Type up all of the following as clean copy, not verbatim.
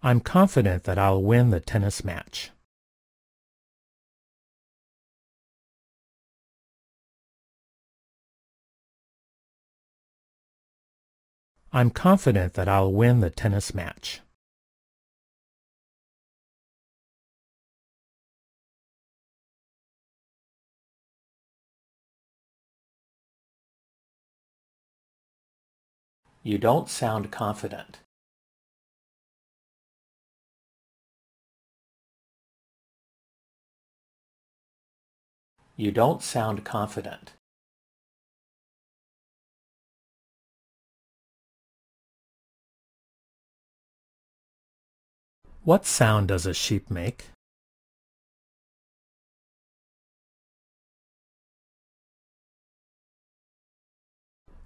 I'm confident that I'll win the tennis match. I'm confident that I'll win the tennis match. You don't sound confident. You don't sound confident. What sound does a sheep make?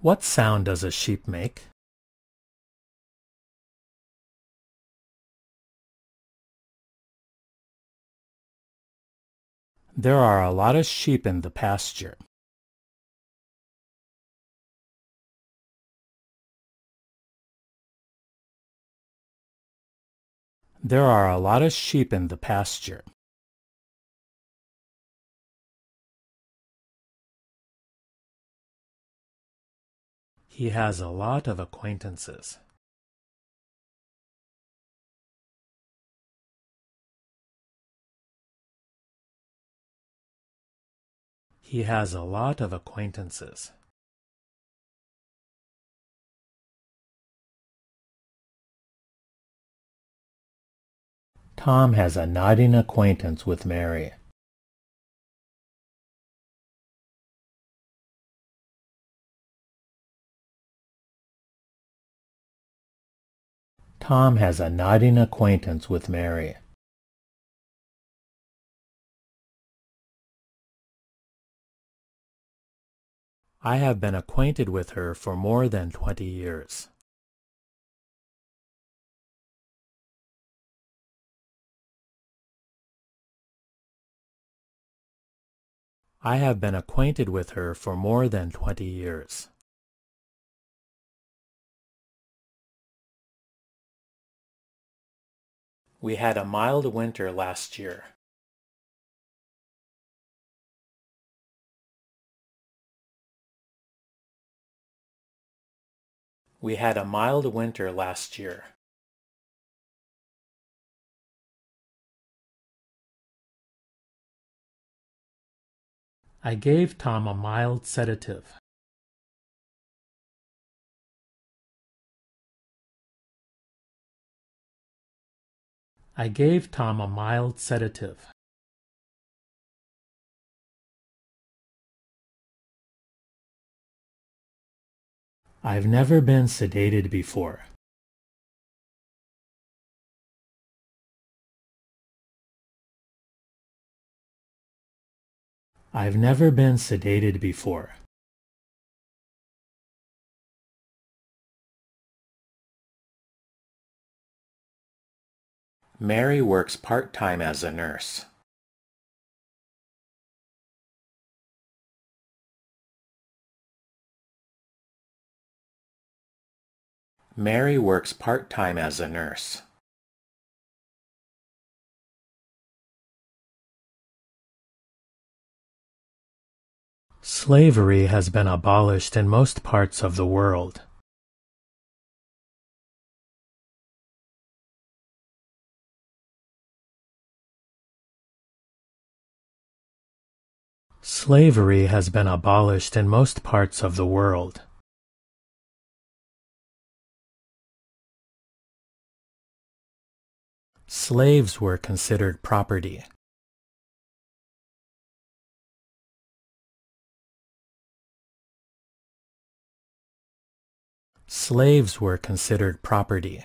What sound does a sheep make? There are a lot of sheep in the pasture. There are a lot of sheep in the pasture. He has a lot of acquaintances. He has a lot of acquaintances. Tom has a nodding acquaintance with Mary. Tom has a nodding acquaintance with Mary. I have been acquainted with her for more than 20 years. I have been acquainted with her for more than 20 years. We had a mild winter last year. We had a mild winter last year. I gave Tom a mild sedative. I gave Tom a mild sedative. I've never been sedated before. I've never been sedated before. Mary works part-time as a nurse. Mary works part-time as a nurse. Slavery has been abolished in most parts of the world. Slavery has been abolished in most parts of the world. Slaves were considered property. Slaves were considered property.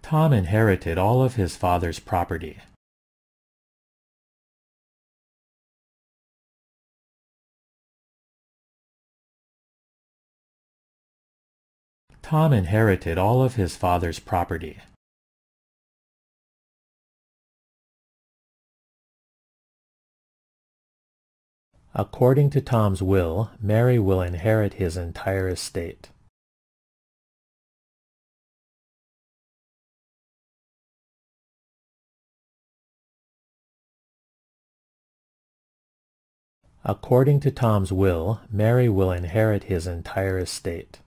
Tom inherited all of his father's property. Tom inherited all of his father's property. According to Tom's will, Mary will inherit his entire estate. According to Tom's will, Mary will inherit his entire estate.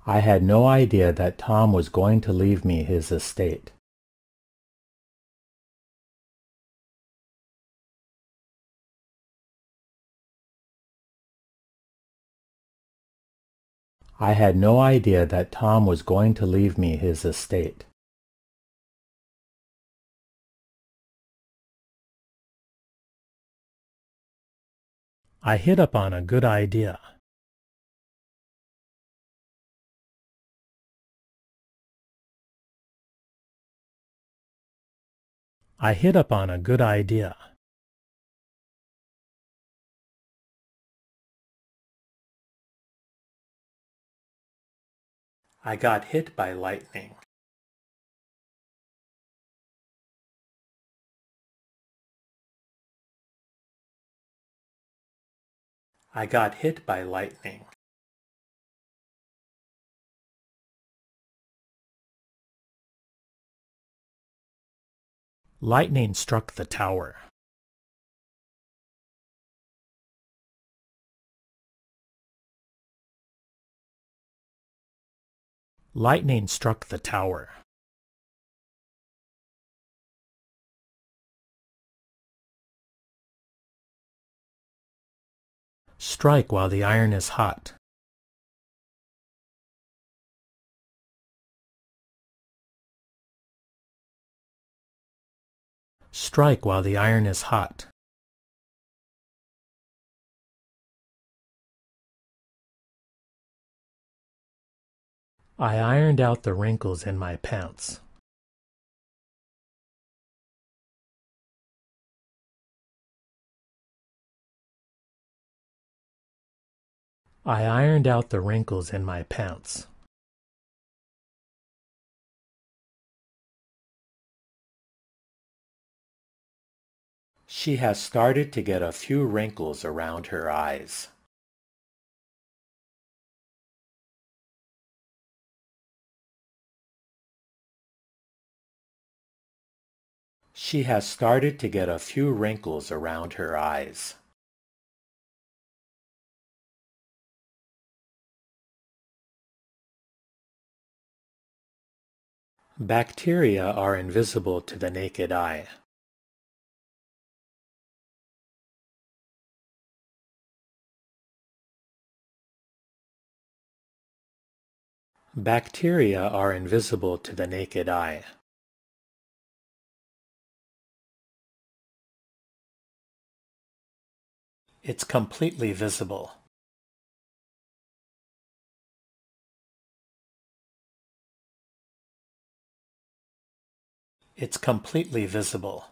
I had no idea that Tom was going to leave me his estate. I had no idea that Tom was going to leave me his estate. I hit upon a good idea. I hit upon a good idea. I got hit by lightning. I got hit by lightning. Lightning struck the tower. Lightning struck the tower. Strike while the iron is hot. Strike while the iron is hot. I ironed out the wrinkles in my pants. I ironed out the wrinkles in my pants. She has started to get a few wrinkles around her eyes. She has started to get a few wrinkles around her eyes. Bacteria are invisible to the naked eye. Bacteria are invisible to the naked eye. It's completely visible. It's completely visible.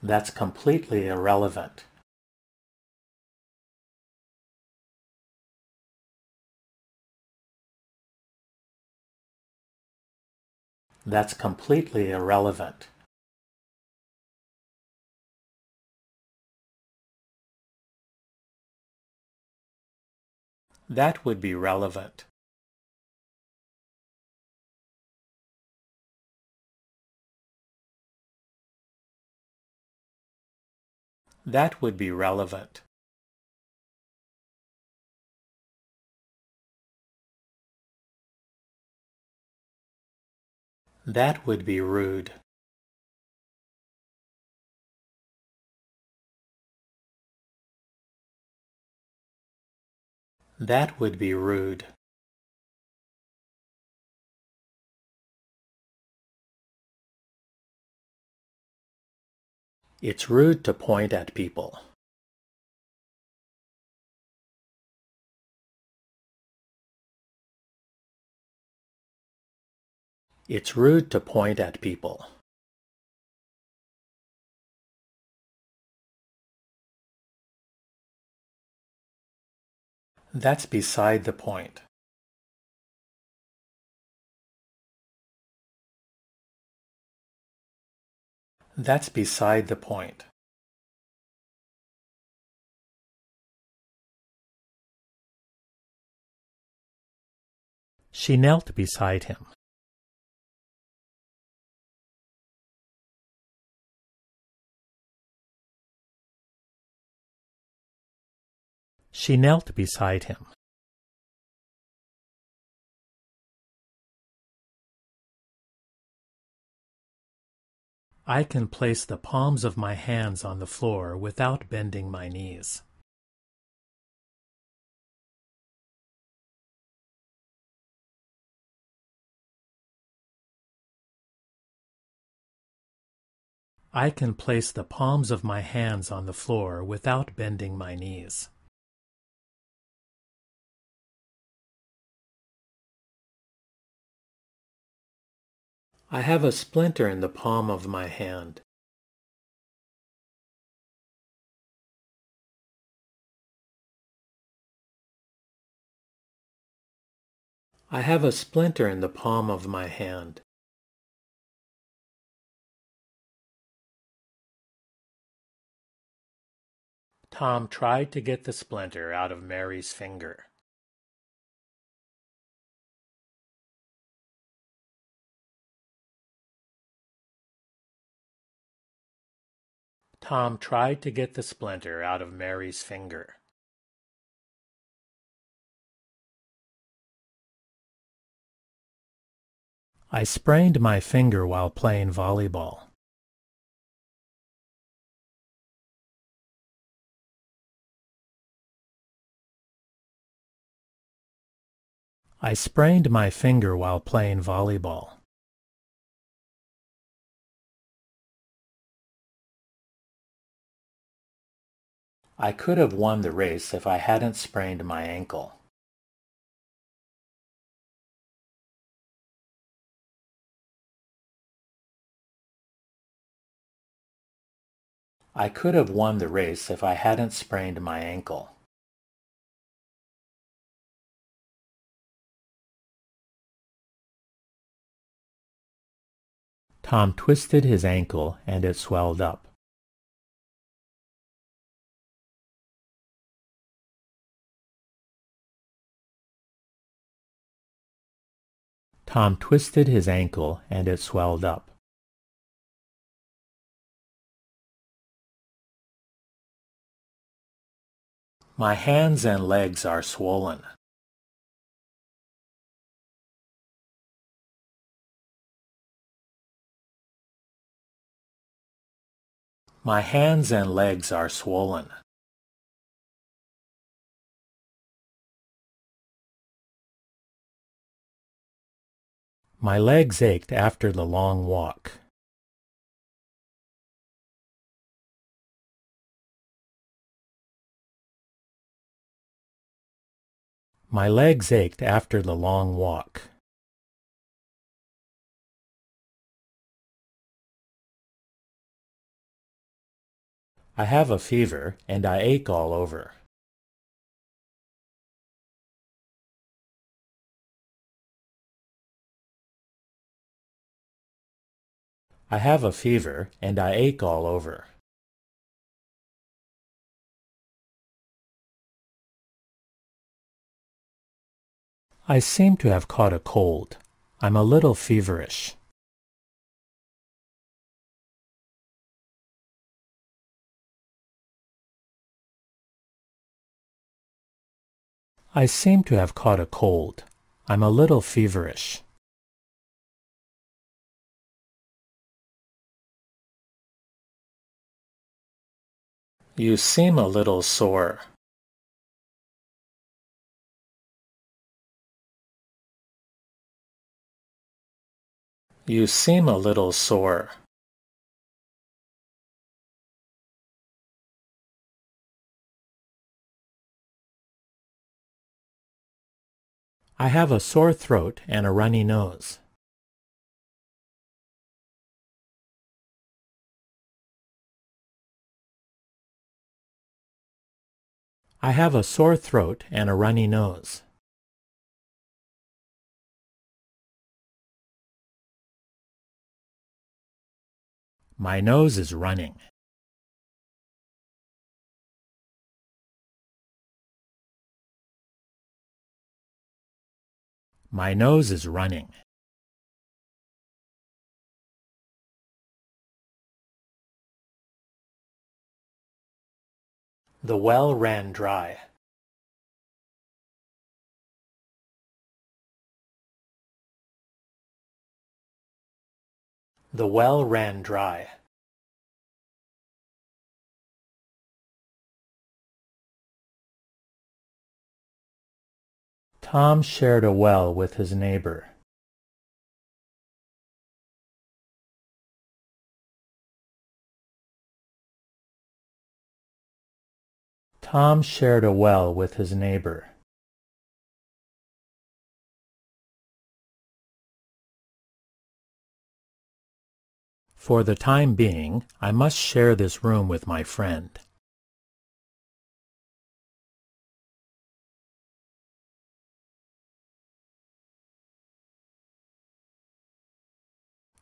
That's completely irrelevant. That's completely irrelevant. That would be relevant. That would be relevant. That would be rude. That would be rude. It's rude to point at people. It's rude to point at people. That's beside the point. That's beside the point. She knelt beside him. She knelt beside him. I can place the palms of my hands on the floor without bending my knees. I can place the palms of my hands on the floor without bending my knees. I have a splinter in the palm of my hand. I have a splinter in the palm of my hand. Tom tried to get the splinter out of Mary's finger. Tom tried to get the splinter out of Mary's finger. I sprained my finger while playing volleyball. I sprained my finger while playing volleyball. I could have won the race if I hadn't sprained my ankle. I could have won the race if I hadn't sprained my ankle. Tom twisted his ankle and it swelled up. Tom twisted his ankle and it swelled up. My hands and legs are swollen. My hands and legs are swollen. My legs ached after the long walk. My legs ached after the long walk. I have a fever and I ache all over. I have a fever and I ache all over. I seem to have caught a cold. I'm a little feverish. I seem to have caught a cold. I'm a little feverish. You seem a little sore. You seem a little sore. I have a sore throat and a runny nose. I have a sore throat and a runny nose. My nose is running. My nose is running. The well ran dry. The well ran dry. Tom shared a well with his neighbor. Tom shared a well with his neighbor. For the time being, I must share this room with my friend.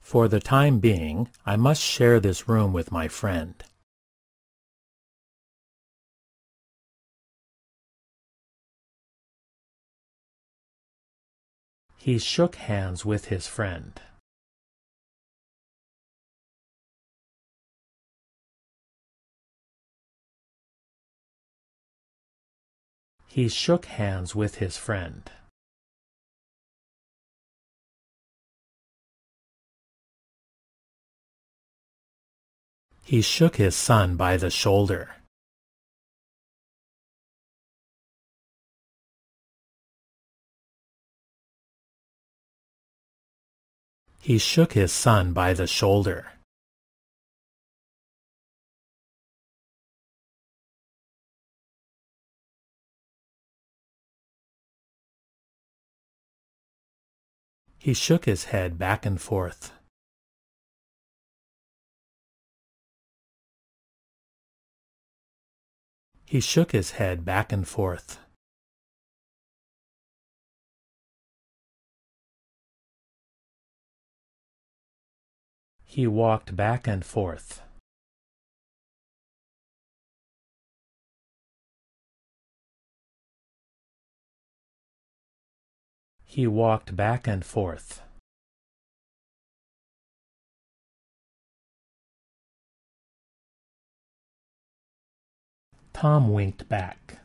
For the time being, I must share this room with my friend. He shook hands with his friend. He shook hands with his friend. He shook his son by the shoulder. He shook his son by the shoulder. He shook his head back and forth. He shook his head back and forth. He walked back and forth. He walked back and forth. Tom winked back.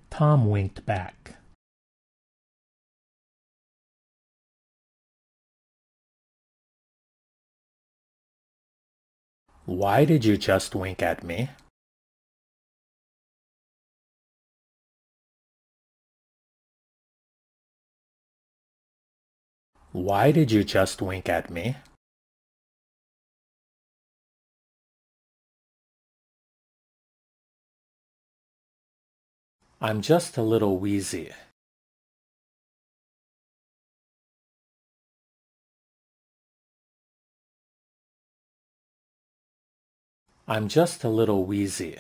Tom winked back. Why did you just wink at me? Why did you just wink at me? I'm just a little wheezy. I'm just a little wheezy.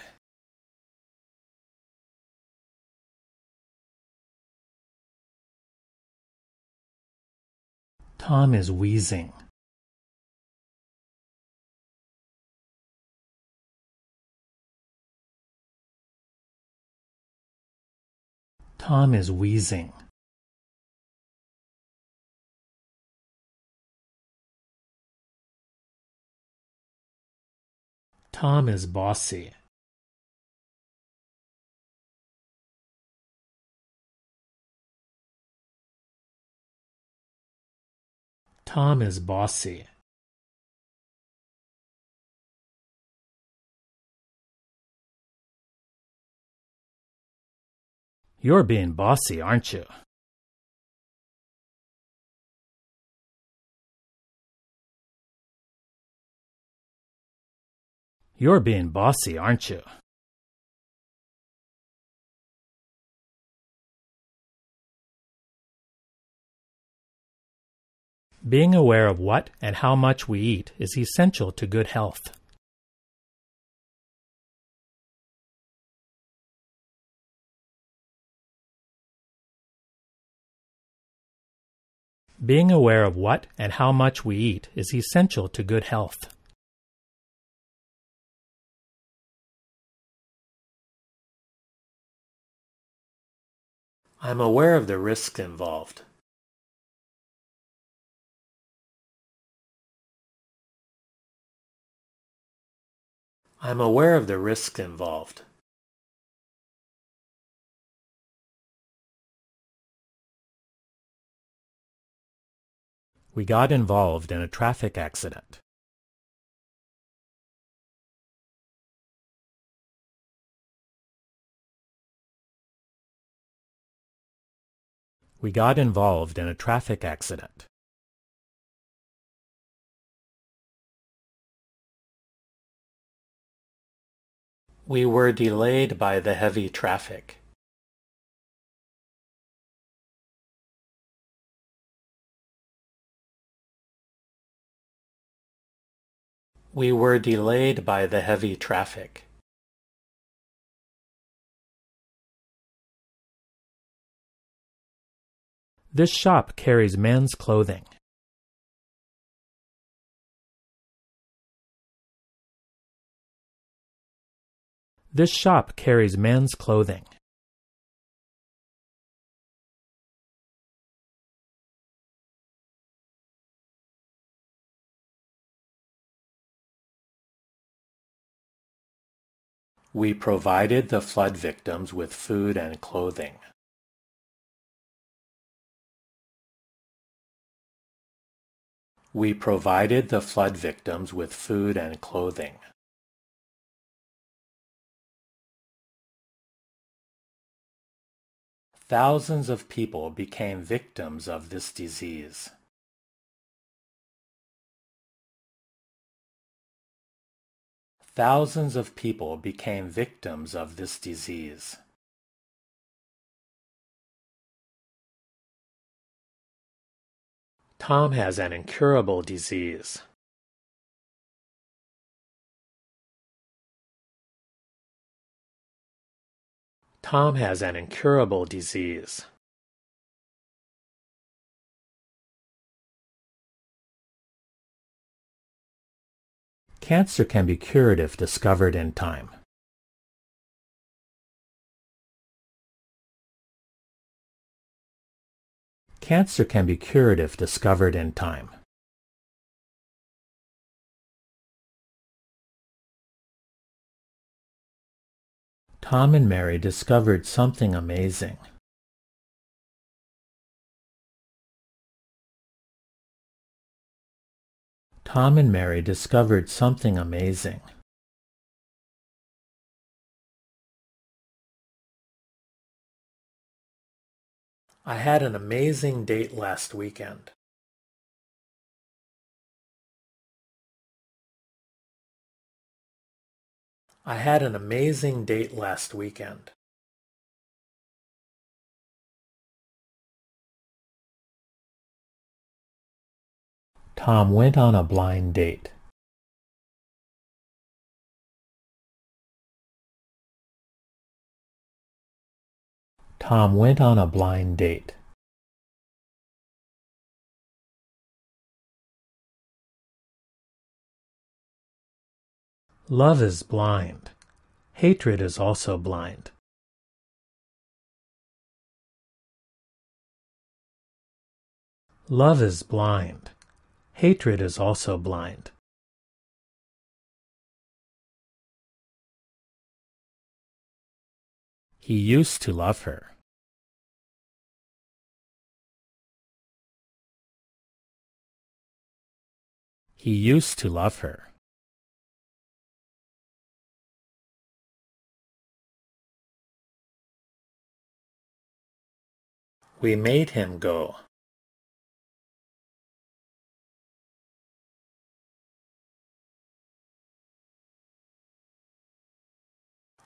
Tom is wheezing. Tom is wheezing. Tom is bossy. Tom is bossy. You're being bossy, aren't you? You're being bossy, aren't you? Being aware of what and how much we eat is essential to good health. Being aware of what and how much we eat is essential to good health. I'm aware of the risks involved. I'm aware of the risks involved. We got involved in a traffic accident. We got involved in a traffic accident. We were delayed by the heavy traffic. We were delayed by the heavy traffic. This shop carries men's clothing. This shop carries men's clothing. We provided the flood victims with food and clothing. We provided the flood victims with food and clothing. Thousands of people became victims of this disease. Thousands of people became victims of this disease. Tom has an incurable disease. Tom has an incurable disease. Cancer can be cured if discovered in time. Cancer can be cured if discovered in time. Tom and Mary discovered something amazing. Tom and Mary discovered something amazing. I had an amazing date last weekend. I had an amazing date last weekend. Tom went on a blind date. Tom went on a blind date. Love is blind. Hatred is also blind. Love is blind. Hatred is also blind. He used to love her. He used to love her. We made him go.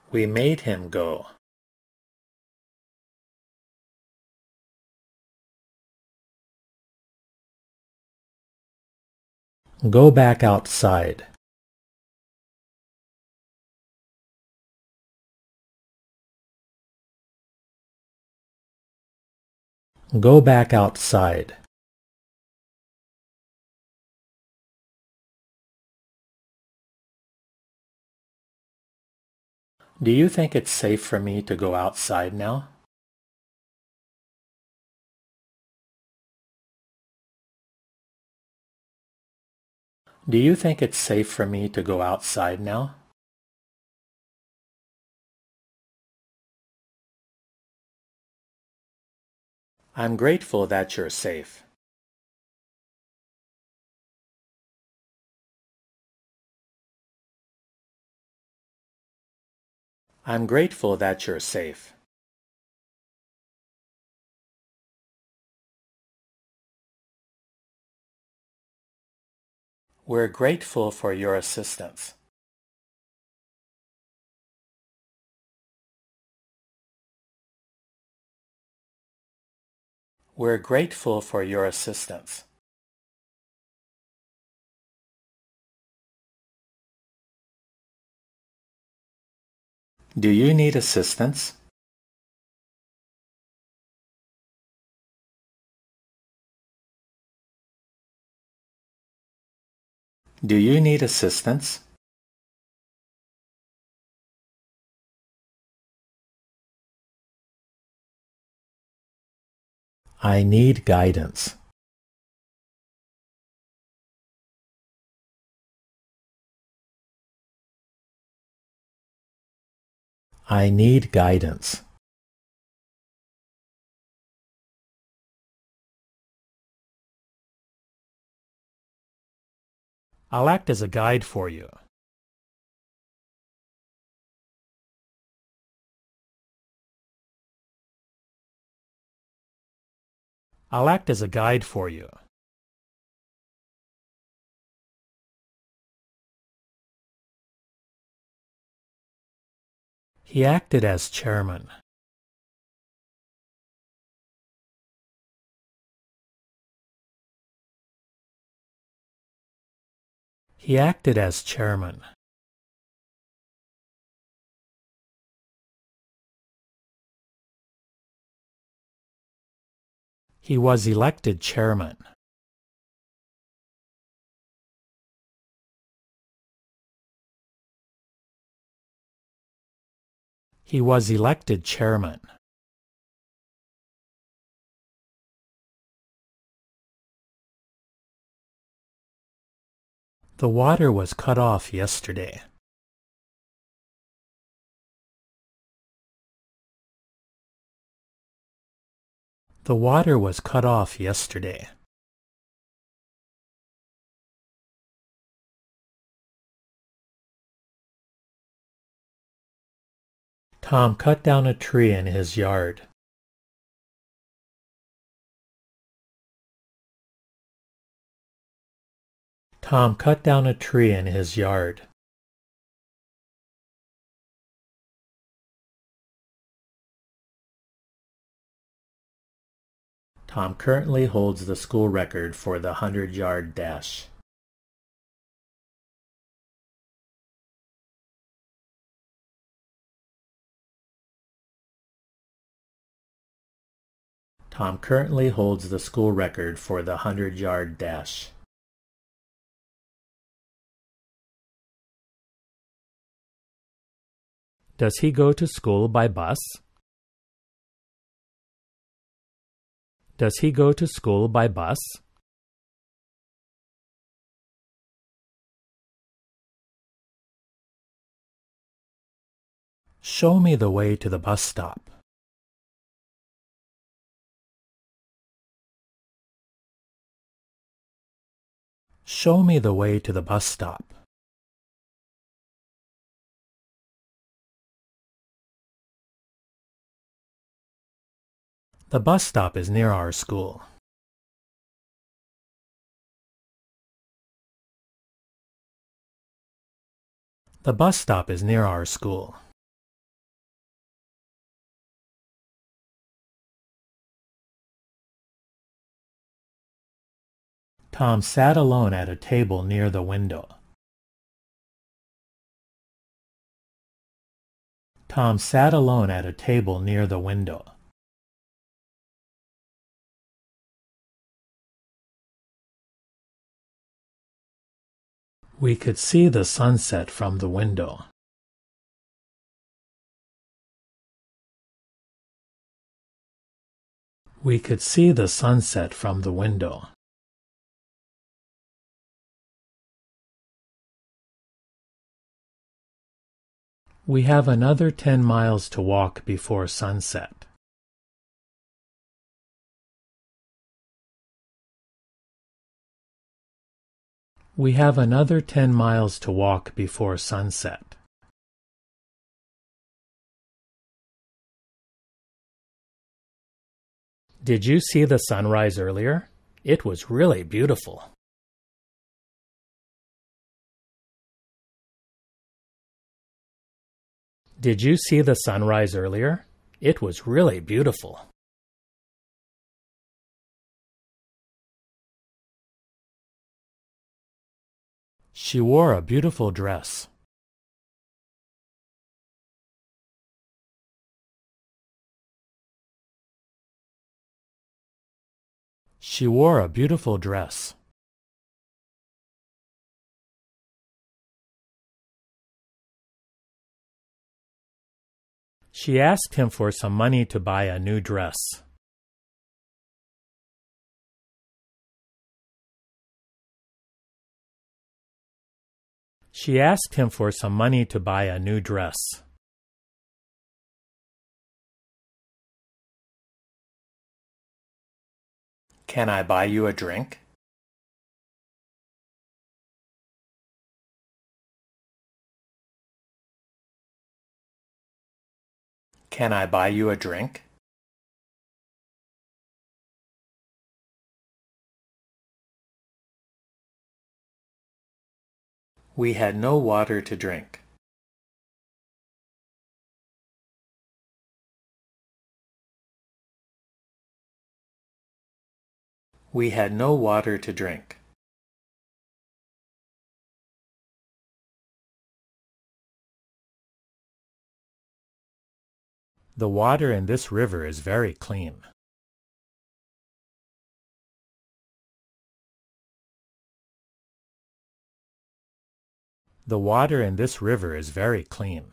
We made him go. Go back outside. Go back outside. Do you think it's safe for me to go outside now? Do you think it's safe for me to go outside now? I'm grateful that you're safe. I'm grateful that you're safe. We're grateful for your assistance. We're grateful for your assistance. Do you need assistance? Do you need assistance? I need guidance. I need guidance. I'll act as a guide for you. I'll act as a guide for you. He acted as chairman. He acted as chairman. He was elected chairman. He was elected chairman. The water was cut off yesterday. The water was cut off yesterday. Tom cut down a tree in his yard. Tom cut down a tree in his yard. Tom currently holds the school record for the 100-yard dash. Tom currently holds the school record for the 100-yard dash. Does he go to school by bus? Does he go to school by bus? Show me the way to the bus stop. Show me the way to the bus stop. The bus stop is near our school. The bus stop is near our school. Tom sat alone at a table near the window. Tom sat alone at a table near the window. We could see the sunset from the window. We could see the sunset from the window. We have another 10 miles to walk before sunset. We have another 10 miles to walk before sunset. Did you see the sunrise earlier? It was really beautiful. Did you see the sunrise earlier? It was really beautiful. She wore a beautiful dress. She wore a beautiful dress. She asked him for some money to buy a new dress. She asked him for some money to buy a new dress. Can I buy you a drink? Can I buy you a drink? We had no water to drink. We had no water to drink. The water in this river is very clean. The water in this river is very clean.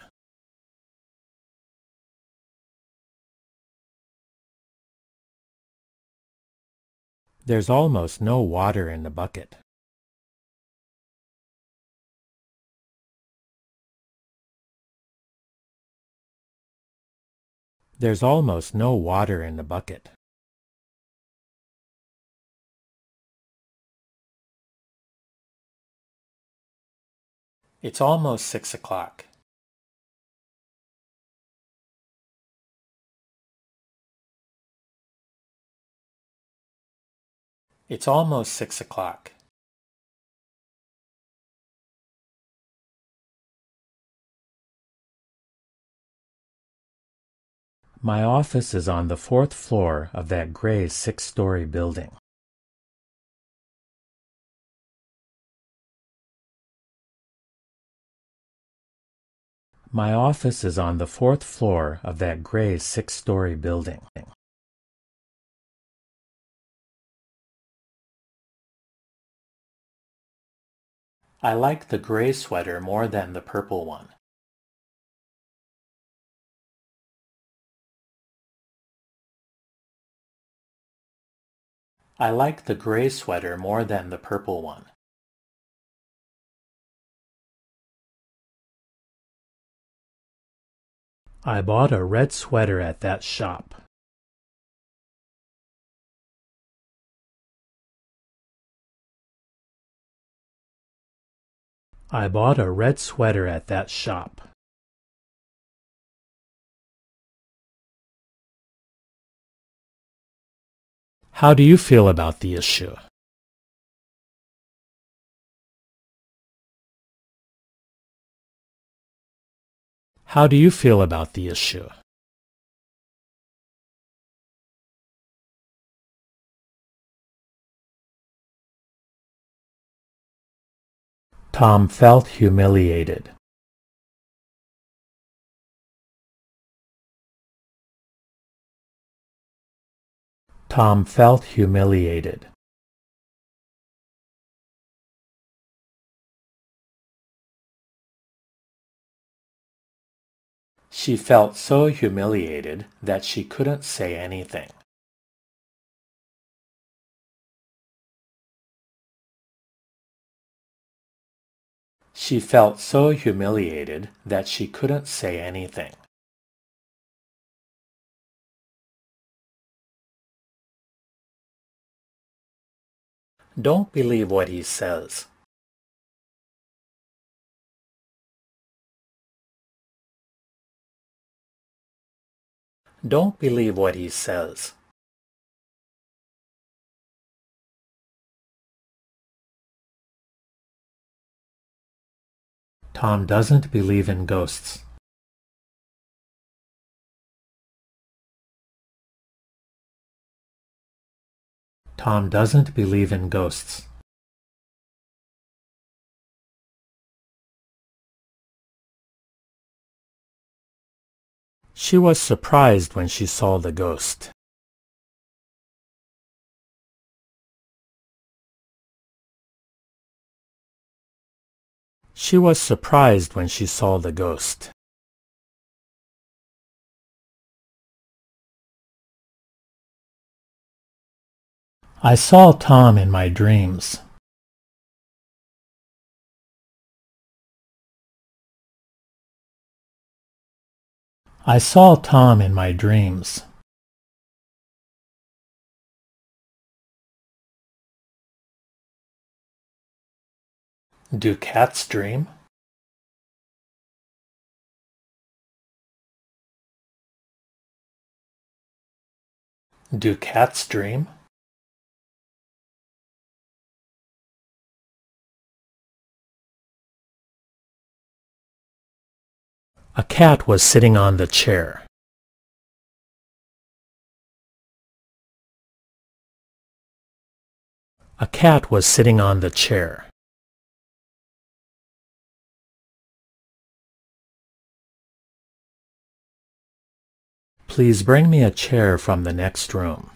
There's almost no water in the bucket. There's almost no water in the bucket. It's almost 6 o'clock. It's almost 6 o'clock. My office is on the 4th floor of that gray 6-story building. My office is on the 4th floor of that gray 6-story building. I like the gray sweater more than the purple one. I like the gray sweater more than the purple one. I bought a red sweater at that shop. I bought a red sweater at that shop. How do you feel about the issue? How do you feel about the issue? Tom felt humiliated. Tom felt humiliated. She felt so humiliated that she couldn't say anything. She felt so humiliated that she couldn't say anything. Don't believe what he says. Don't believe what he says. Tom doesn't believe in ghosts. Tom doesn't believe in ghosts. She was surprised when she saw the ghost. She was surprised when she saw the ghost. I saw Tom in my dreams. I saw Tom in my dreams. Do cats dream? Do cats dream? A cat was sitting on the chair. A cat was sitting on the chair. Please bring me a chair from the next room.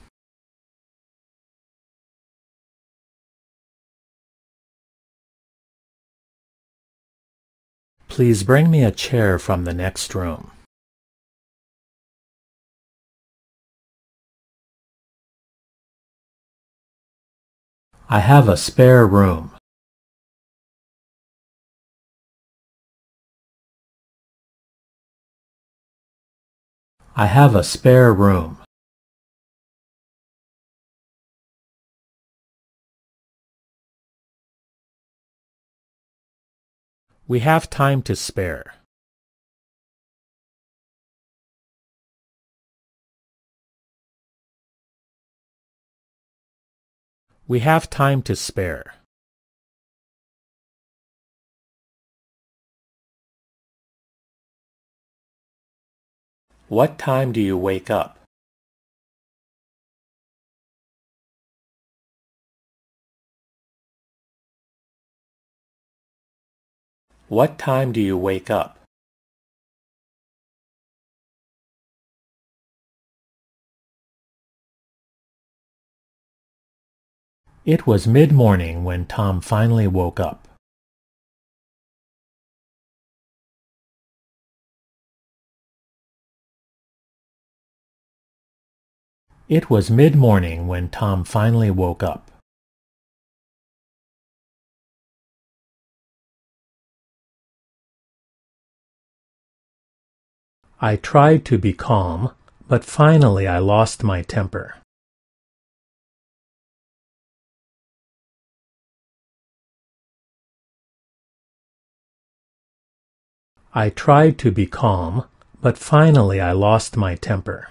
Please bring me a chair from the next room. I have a spare room. I have a spare room. We have time to spare. We have time to spare. What time do you wake up? What time do you wake up? It was mid-morning when Tom finally woke up. It was mid-morning when Tom finally woke up. I tried to be calm, but finally I lost my temper. I tried to be calm, but finally I lost my temper.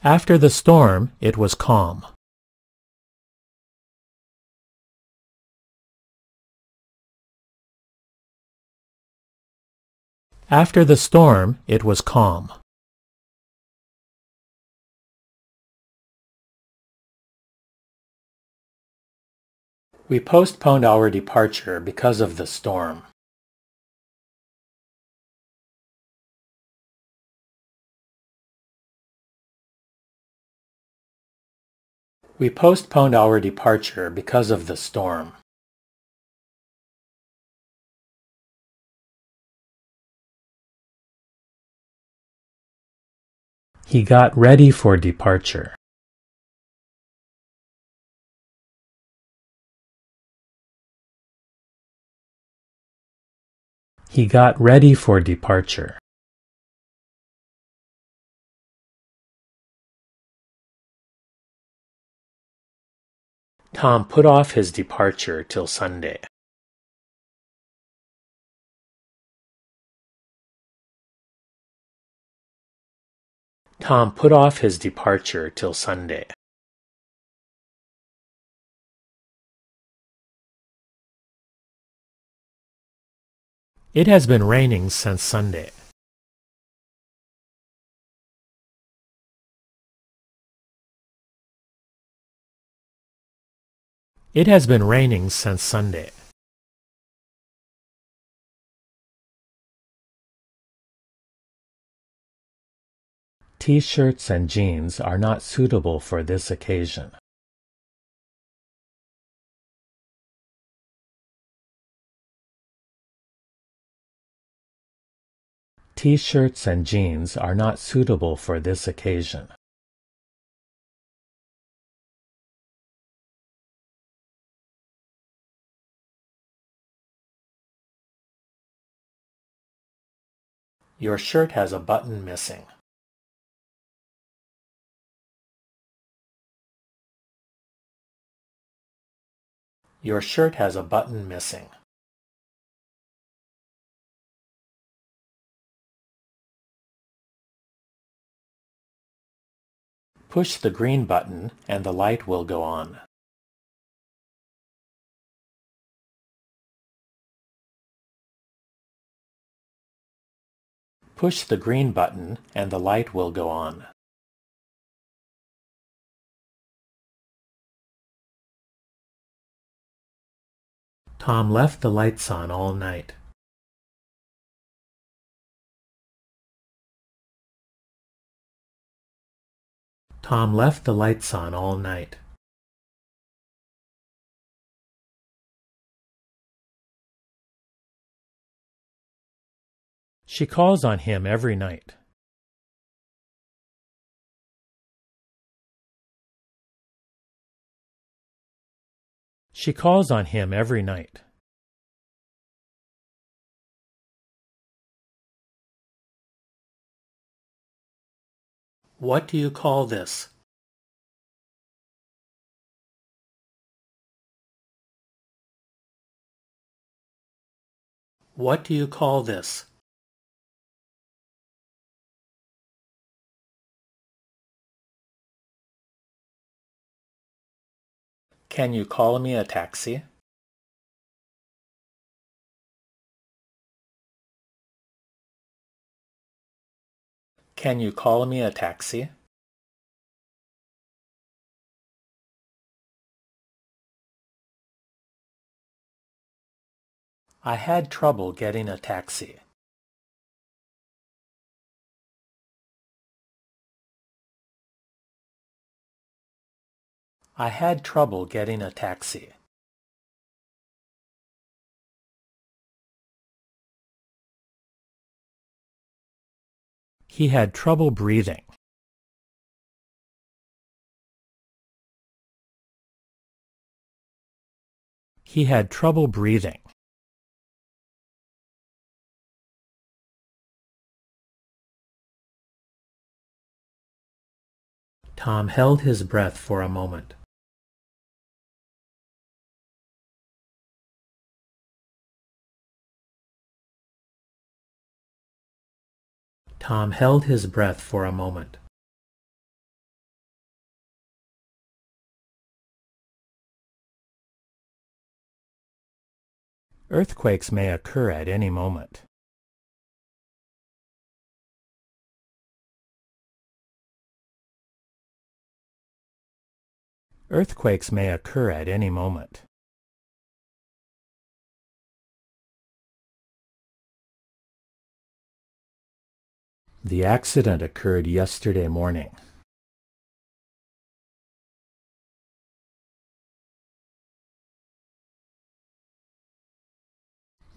After the storm, it was calm. After the storm, it was calm. We postponed our departure because of the storm. We postponed our departure because of the storm. He got ready for departure. He got ready for departure. Tom put off his departure till Sunday. Tom put off his departure till Sunday. It has been raining since Sunday. It has been raining since Sunday. T-shirts and jeans are not suitable for this occasion. T-shirts and jeans are not suitable for this occasion. Your shirt has a button missing. Your shirt has a button missing. Push the green button and the light will go on. Push the green button and the light will go on. Tom left the lights on all night. Tom left the lights on all night. She calls on him every night. She calls on him every night. What do you call this? What do you call this? Can you call me a taxi? Can you call me a taxi? I had trouble getting a taxi. I had trouble getting a taxi. He had trouble breathing. He had trouble breathing. Tom held his breath for a moment. Tom held his breath for a moment. Earthquakes may occur at any moment. Earthquakes may occur at any moment. The accident occurred yesterday morning.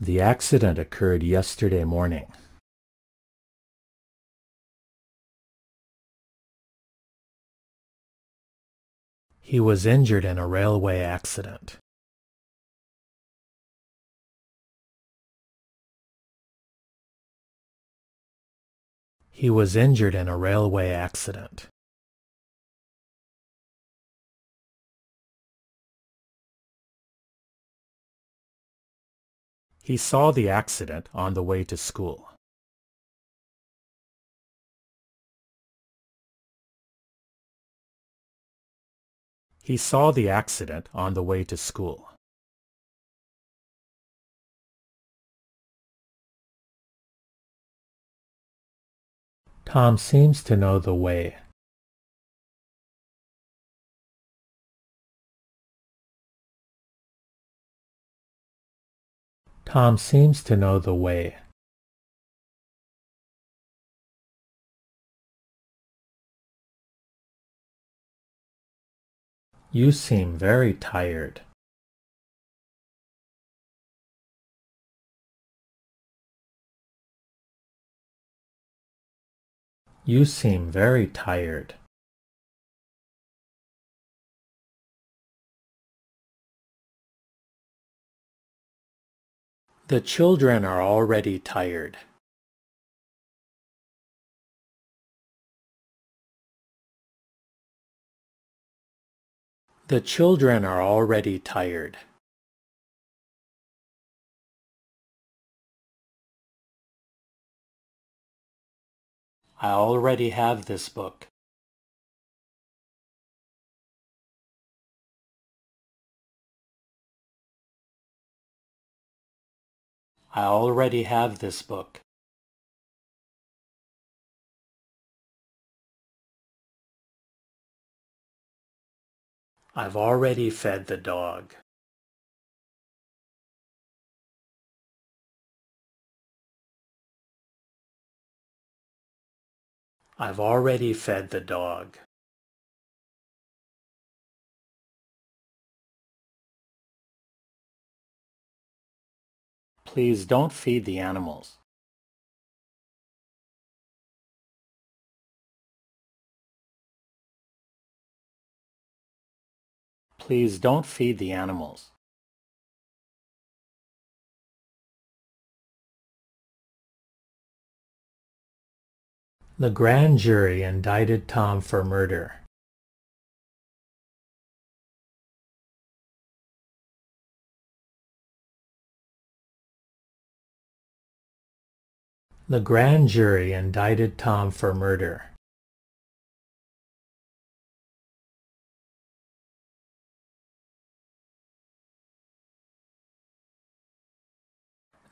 The accident occurred yesterday morning. He was injured in a railway accident. He was injured in a railway accident. He saw the accident on the way to school. He saw the accident on the way to school. Tom seems to know the way. Tom seems to know the way. You seem very tired. You seem very tired. The children are already tired. The children are already tired. I already have this book. I already have this book. I've already fed the dog. I've already fed the dog. Please don't feed the animals. Please don't feed the animals. The grand jury indicted Tom for murder. The grand jury indicted Tom for murder.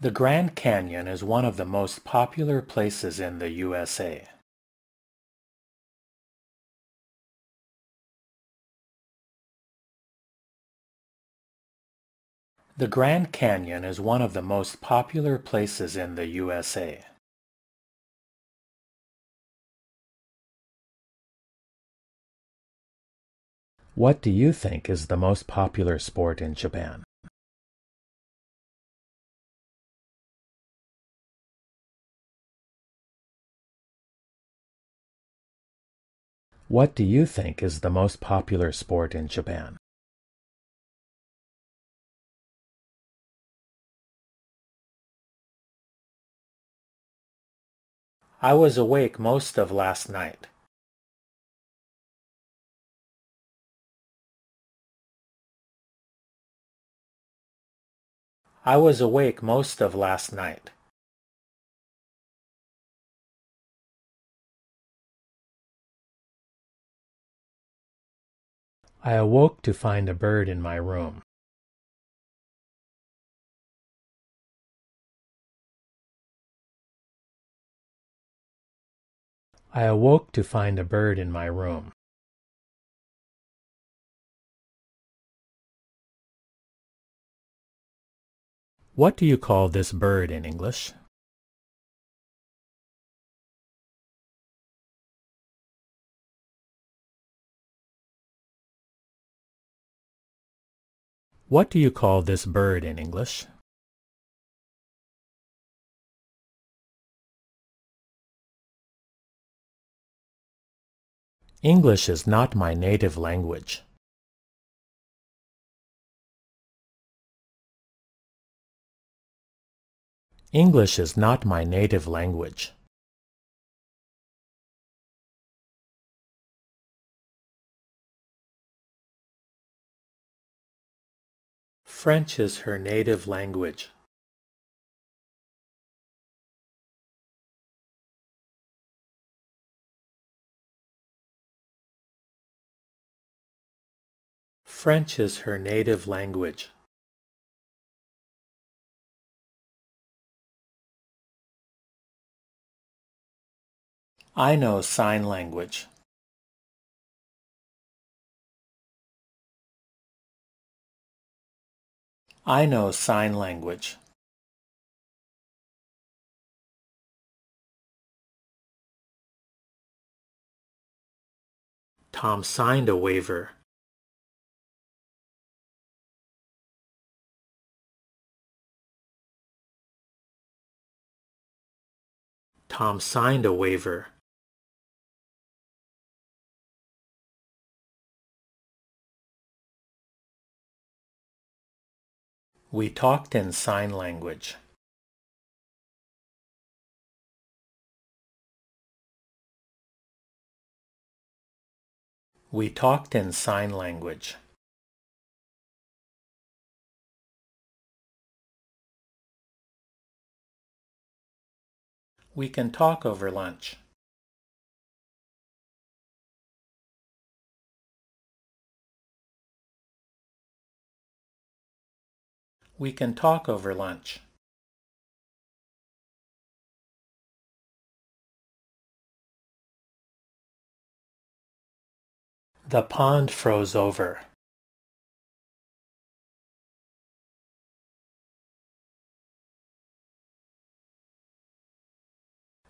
The Grand Canyon is one of the most popular places in the USA. The Grand Canyon is one of the most popular places in the USA. What do you think is the most popular sport in Japan? What do you think is the most popular sport in Japan? I was awake most of last night. I was awake most of last night. I awoke to find a bird in my room. I awoke to find a bird in my room. What do you call this bird in English? What do you call this bird in English? English is not my native language. English is not my native language. French is her native language. French is her native language. I know sign language. I know sign language. Tom signed a waiver. Tom signed a waiver. We talked in sign language. We talked in sign language. We can talk over lunch. We can talk over lunch. The pond froze over.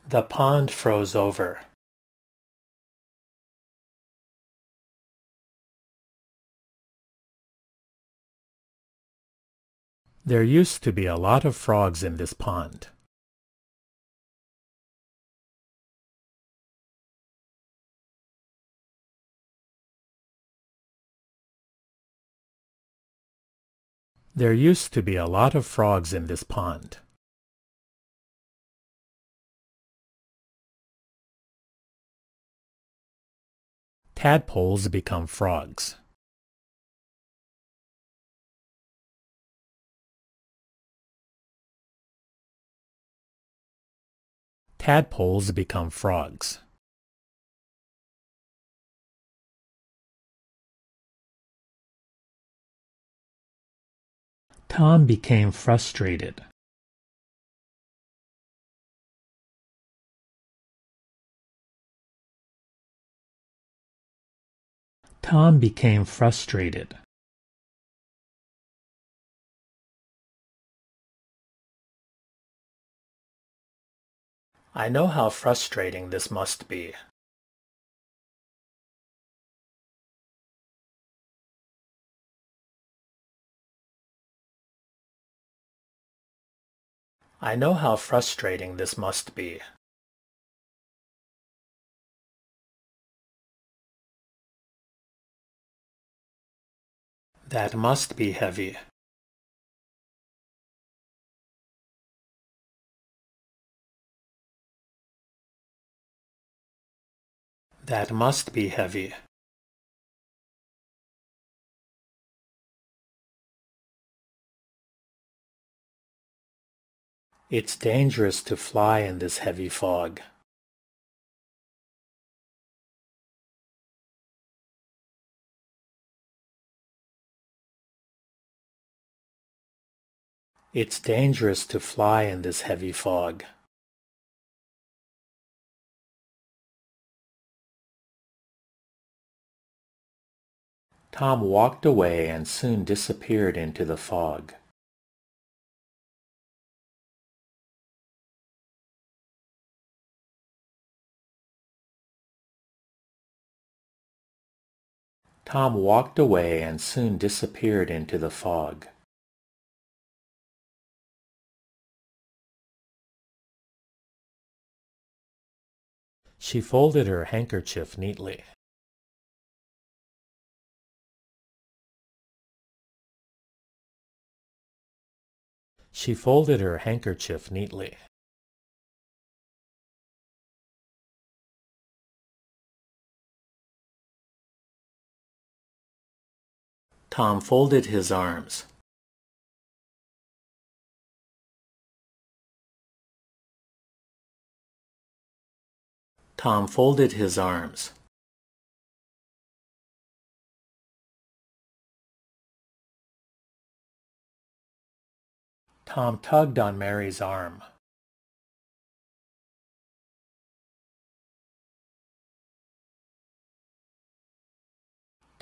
The pond froze over. There used to be a lot of frogs in this pond. There used to be a lot of frogs in this pond. Tadpoles become frogs. Tadpoles become frogs. Tom became frustrated. Tom became frustrated. I know how frustrating this must be. I know how frustrating this must be. That must be heavy. That must be heavy. It's dangerous to fly in this heavy fog. It's dangerous to fly in this heavy fog. Tom walked away and soon disappeared into the fog. Tom walked away and soon disappeared into the fog. She folded her handkerchief neatly. She folded her handkerchief neatly. Tom folded his arms. Tom folded his arms. Tom tugged on Mary's arm.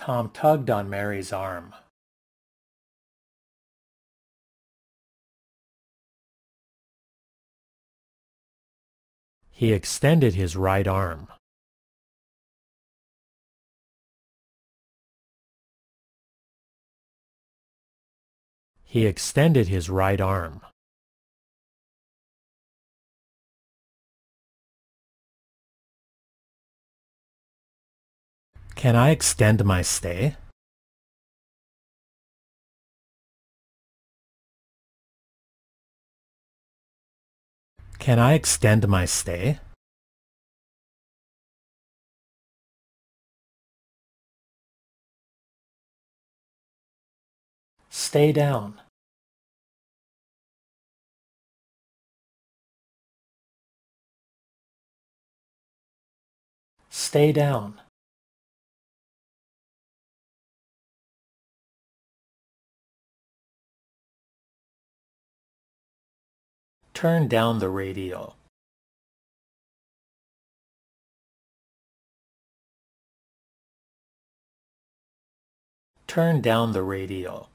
Tom tugged on Mary's arm. He extended his right arm. He extended his right arm. Can I extend my stay? Can I extend my stay? Stay down. Stay down. Turn down the radio. Turn down the radio.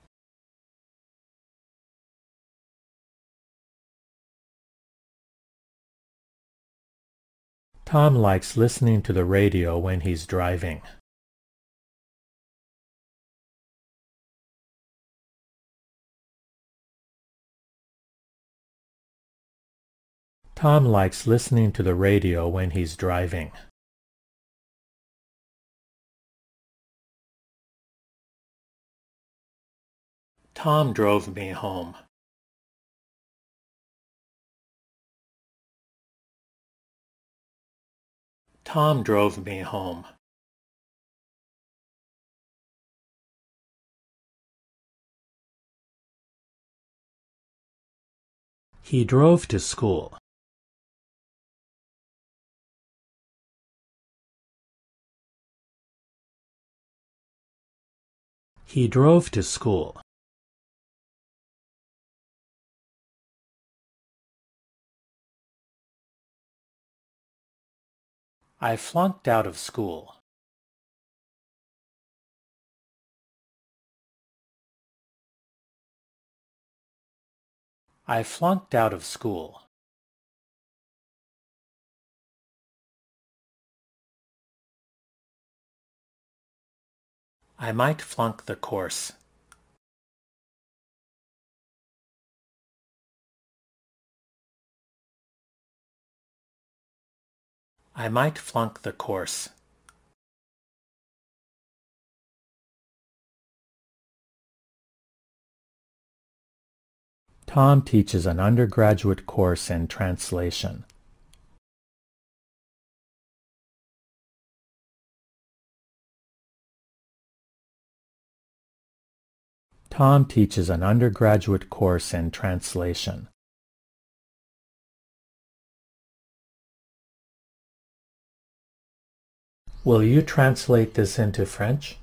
Tom likes listening to the radio when he's driving. Tom likes listening to the radio when he's driving. Tom drove me home. Tom drove me home. He drove to school. He drove to school. I flunked out of school. I flunked out of school. I might flunk the course. I might flunk the course. Tom teaches an undergraduate course in translation. Tom teaches an undergraduate course in translation. Will you translate this into French?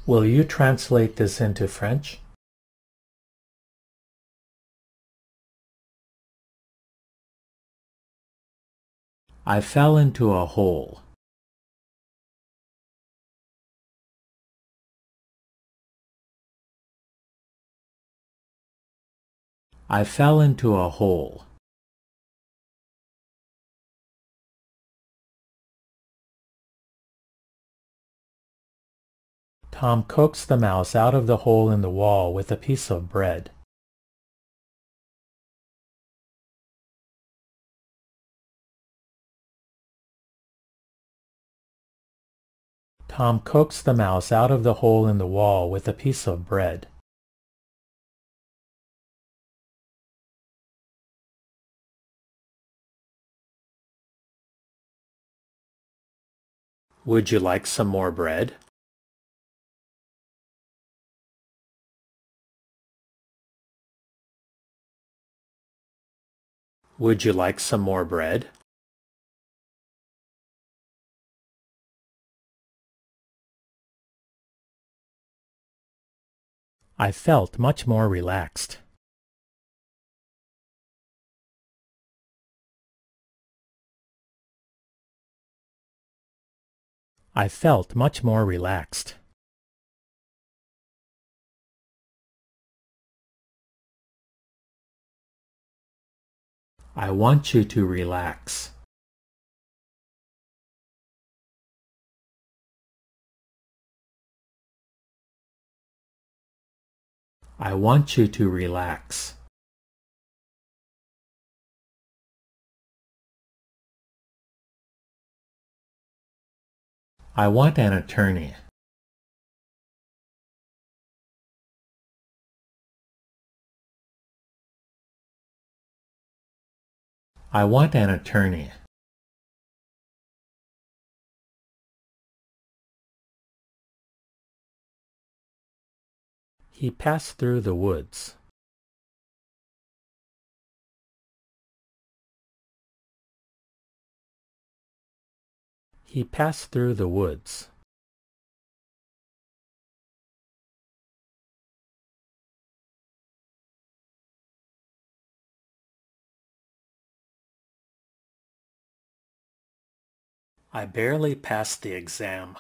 Will you translate this into French? I fell into a hole. I fell into a hole. Tom coaxed the mouse out of the hole in the wall with a piece of bread. Tom coaxed the mouse out of the hole in the wall with a piece of bread. Would you like some more bread? Would you like some more bread? I felt much more relaxed. I felt much more relaxed. I want you to relax. I want you to relax. I want an attorney. I want an attorney. He passed through the woods. He passed through the woods. I barely passed the exam.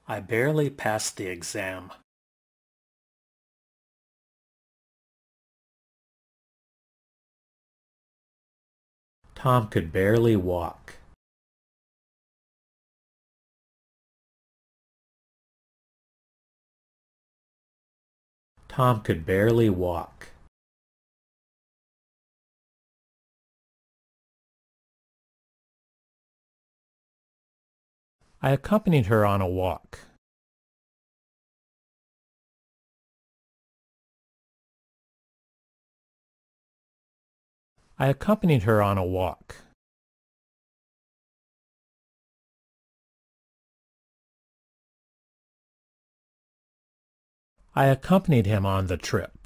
I barely passed the exam. Tom could barely walk. Tom could barely walk. I accompanied her on a walk. I accompanied her on a walk. I accompanied him on the trip.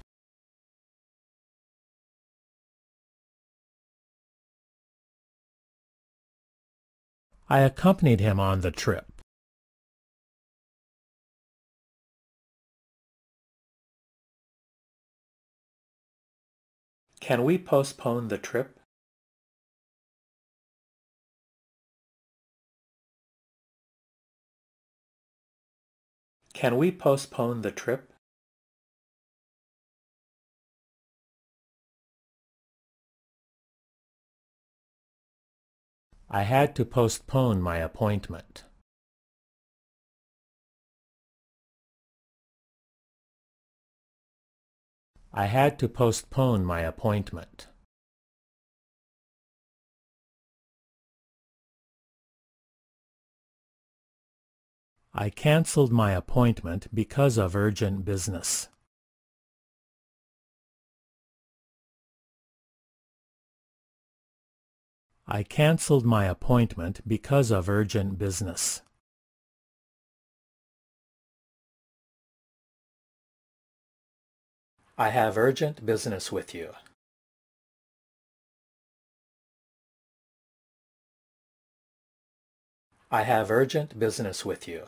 I accompanied him on the trip. Can we postpone the trip? Can we postpone the trip? I had to postpone my appointment. I had to postpone my appointment. I canceled my appointment because of urgent business. I canceled my appointment because of urgent business. I have urgent business with you. I have urgent business with you.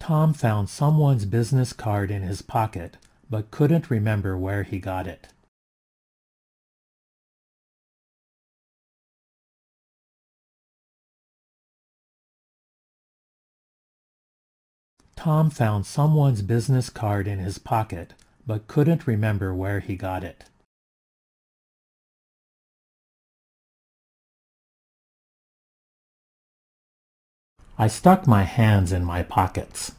Tom found someone's business card in his pocket, but couldn't remember where he got it. Tom found someone's business card in his pocket, but couldn't remember where he got it. I stuck my hands in my pockets.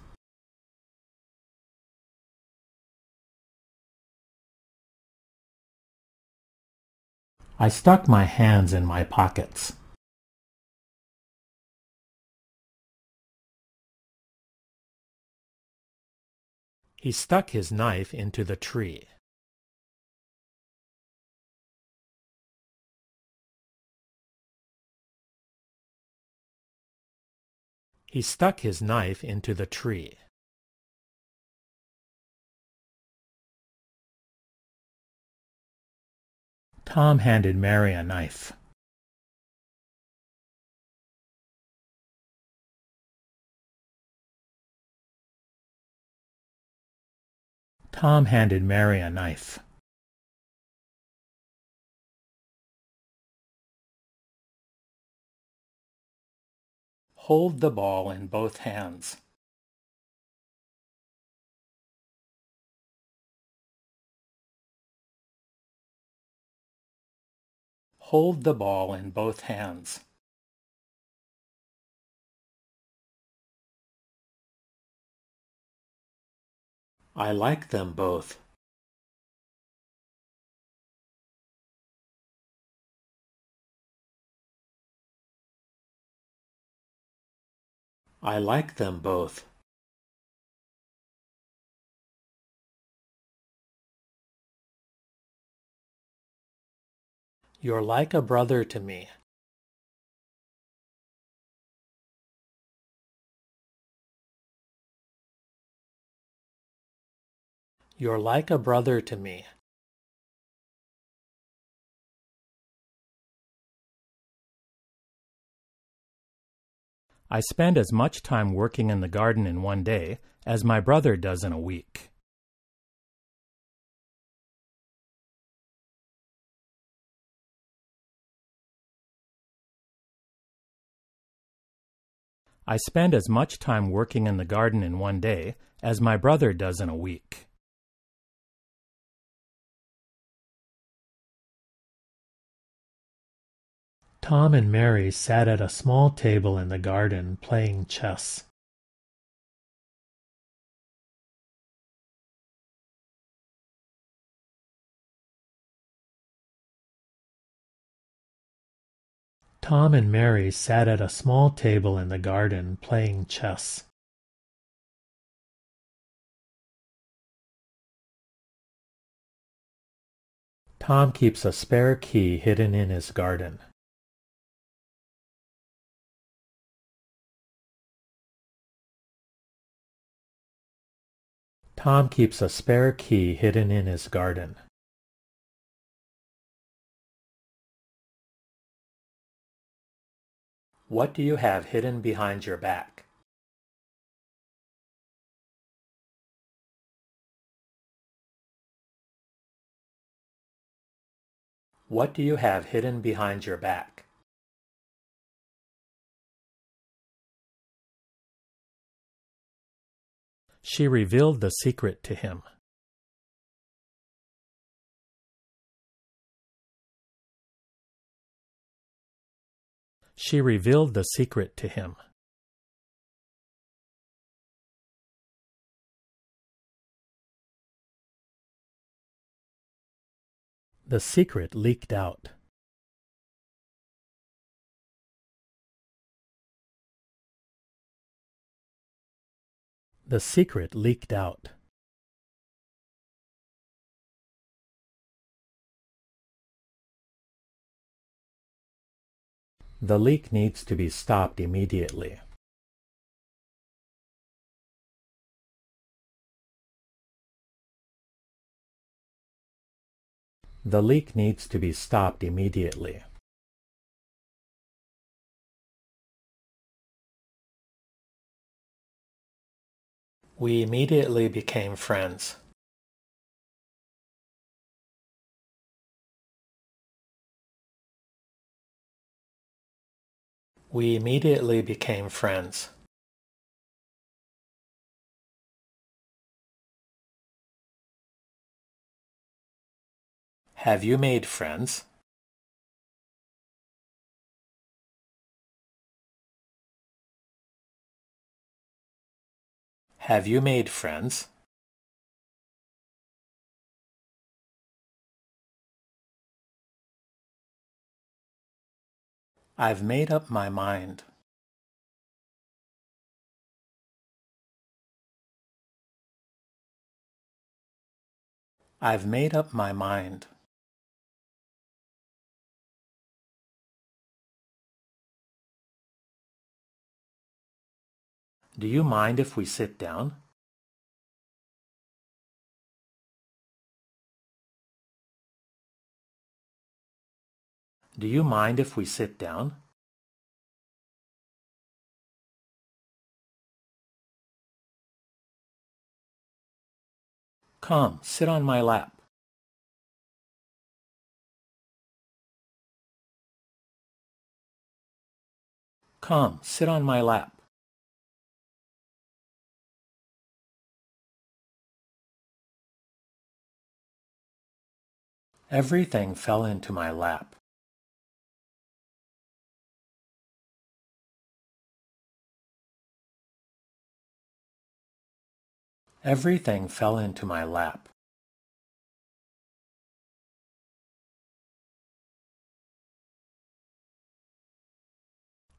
I stuck my hands in my pockets. He stuck his knife into the tree. He stuck his knife into the tree. Tom handed Mary a knife. Tom handed Mary a knife. Hold the ball in both hands. Hold the ball in both hands. I like them both. I like them both. You're like a brother to me. You're like a brother to me. I spend as much time working in the garden in one day as my brother does in a week. I spend as much time working in the garden in one day as my brother does in a week. Tom and Mary sat at a small table in the garden playing chess. Tom and Mary sat at a small table in the garden playing chess. Tom keeps a spare key hidden in his garden. Tom keeps a spare key hidden in his garden. What do you have hidden behind your back? What do you have hidden behind your back? She revealed the secret to him. She revealed the secret to him. The secret leaked out. The secret leaked out. The leak needs to be stopped immediately. The leak needs to be stopped immediately. We immediately became friends. We immediately became friends. Have you made friends? Have you made friends? I've made up my mind. I've made up my mind. Do you mind if we sit down? Do you mind if we sit down? Come, sit on my lap. Come, sit on my lap. Everything fell into my lap. Everything fell into my lap.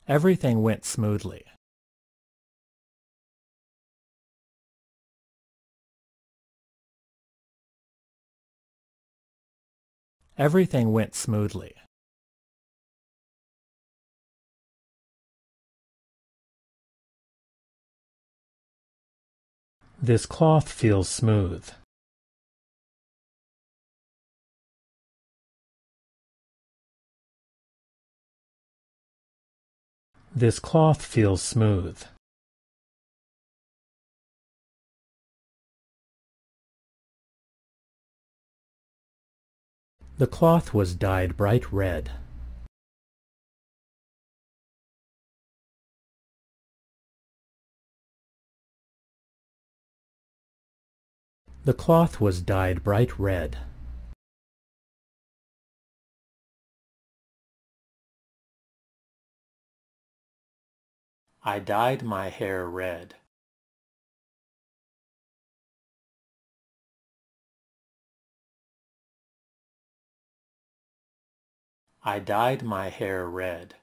Everything went smoothly. Everything went smoothly. This cloth feels smooth. This cloth feels smooth. The cloth was dyed bright red. The cloth was dyed bright red. I dyed my hair red. I dyed my hair red.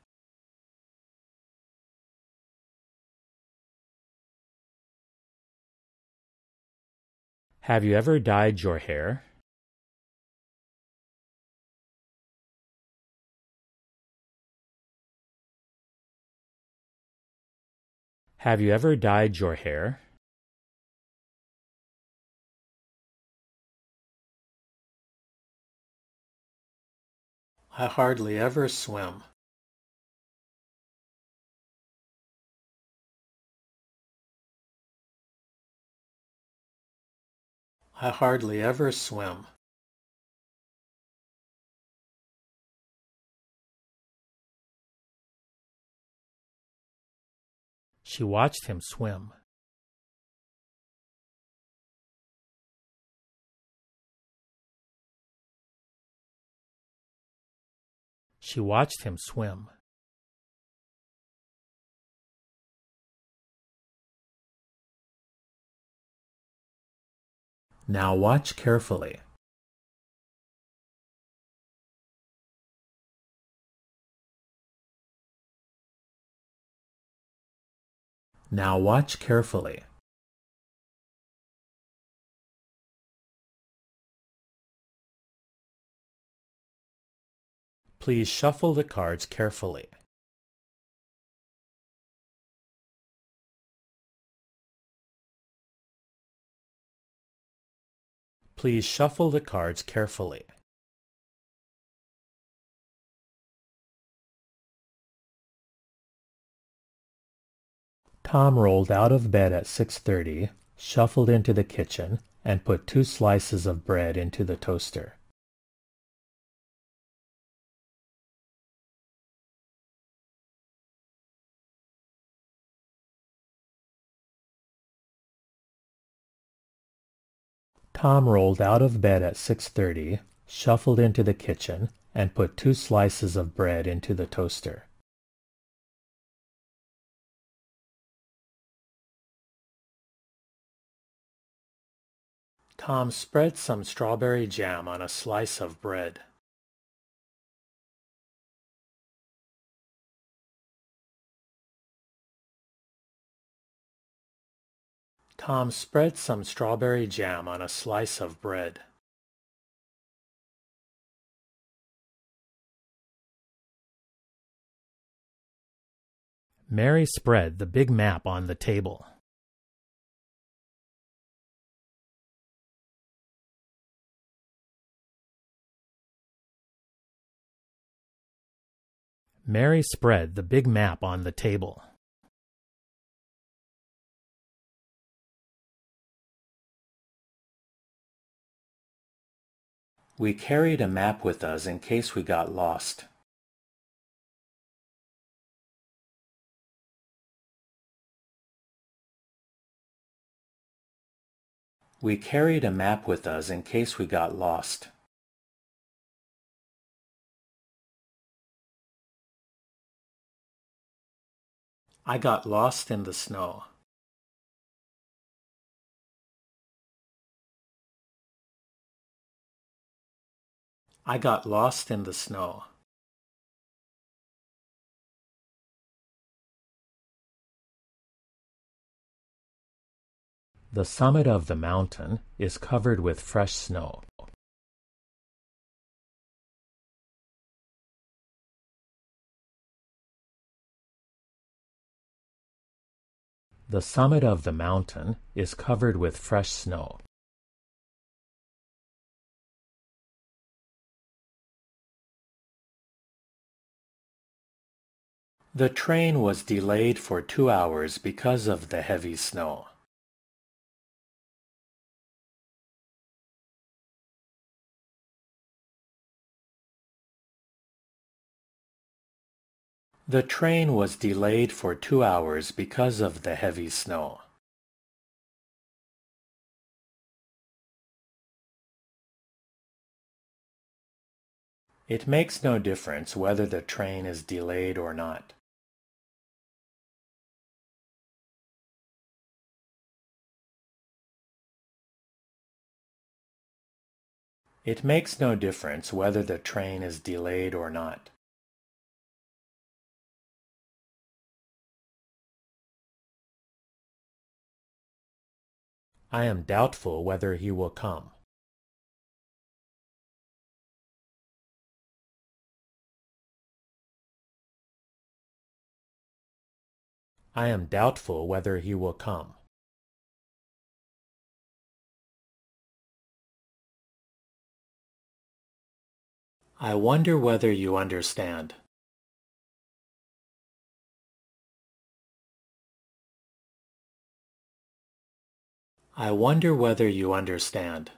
Have you ever dyed your hair? Have you ever dyed your hair? I hardly ever swim. I hardly ever swim. She watched him swim. She watched him swim. Now watch carefully. Now watch carefully. Please shuffle the cards carefully. Please shuffle the cards carefully. Tom rolled out of bed at 6:30, shuffled into the kitchen, and put 2 slices of bread into the toaster. Tom rolled out of bed at 6:30, shuffled into the kitchen and put 2 slices of bread into the toaster. Tom spread some strawberry jam on a slice of bread. Tom spread some strawberry jam on a slice of bread. Mary spread the big map on the table. Mary spread the big map on the table. We carried a map with us in case we got lost. We carried a map with us in case we got lost. I got lost in the snow. I got lost in the snow. The summit of the mountain is covered with fresh snow. The summit of the mountain is covered with fresh snow. The train was delayed for 2 hours because of the heavy snow. The train was delayed for 2 hours because of the heavy snow. It makes no difference whether the train is delayed or not. It makes no difference whether the train is delayed or not. I am doubtful whether he will come. I am doubtful whether he will come. I wonder whether you understand. I wonder whether you understand.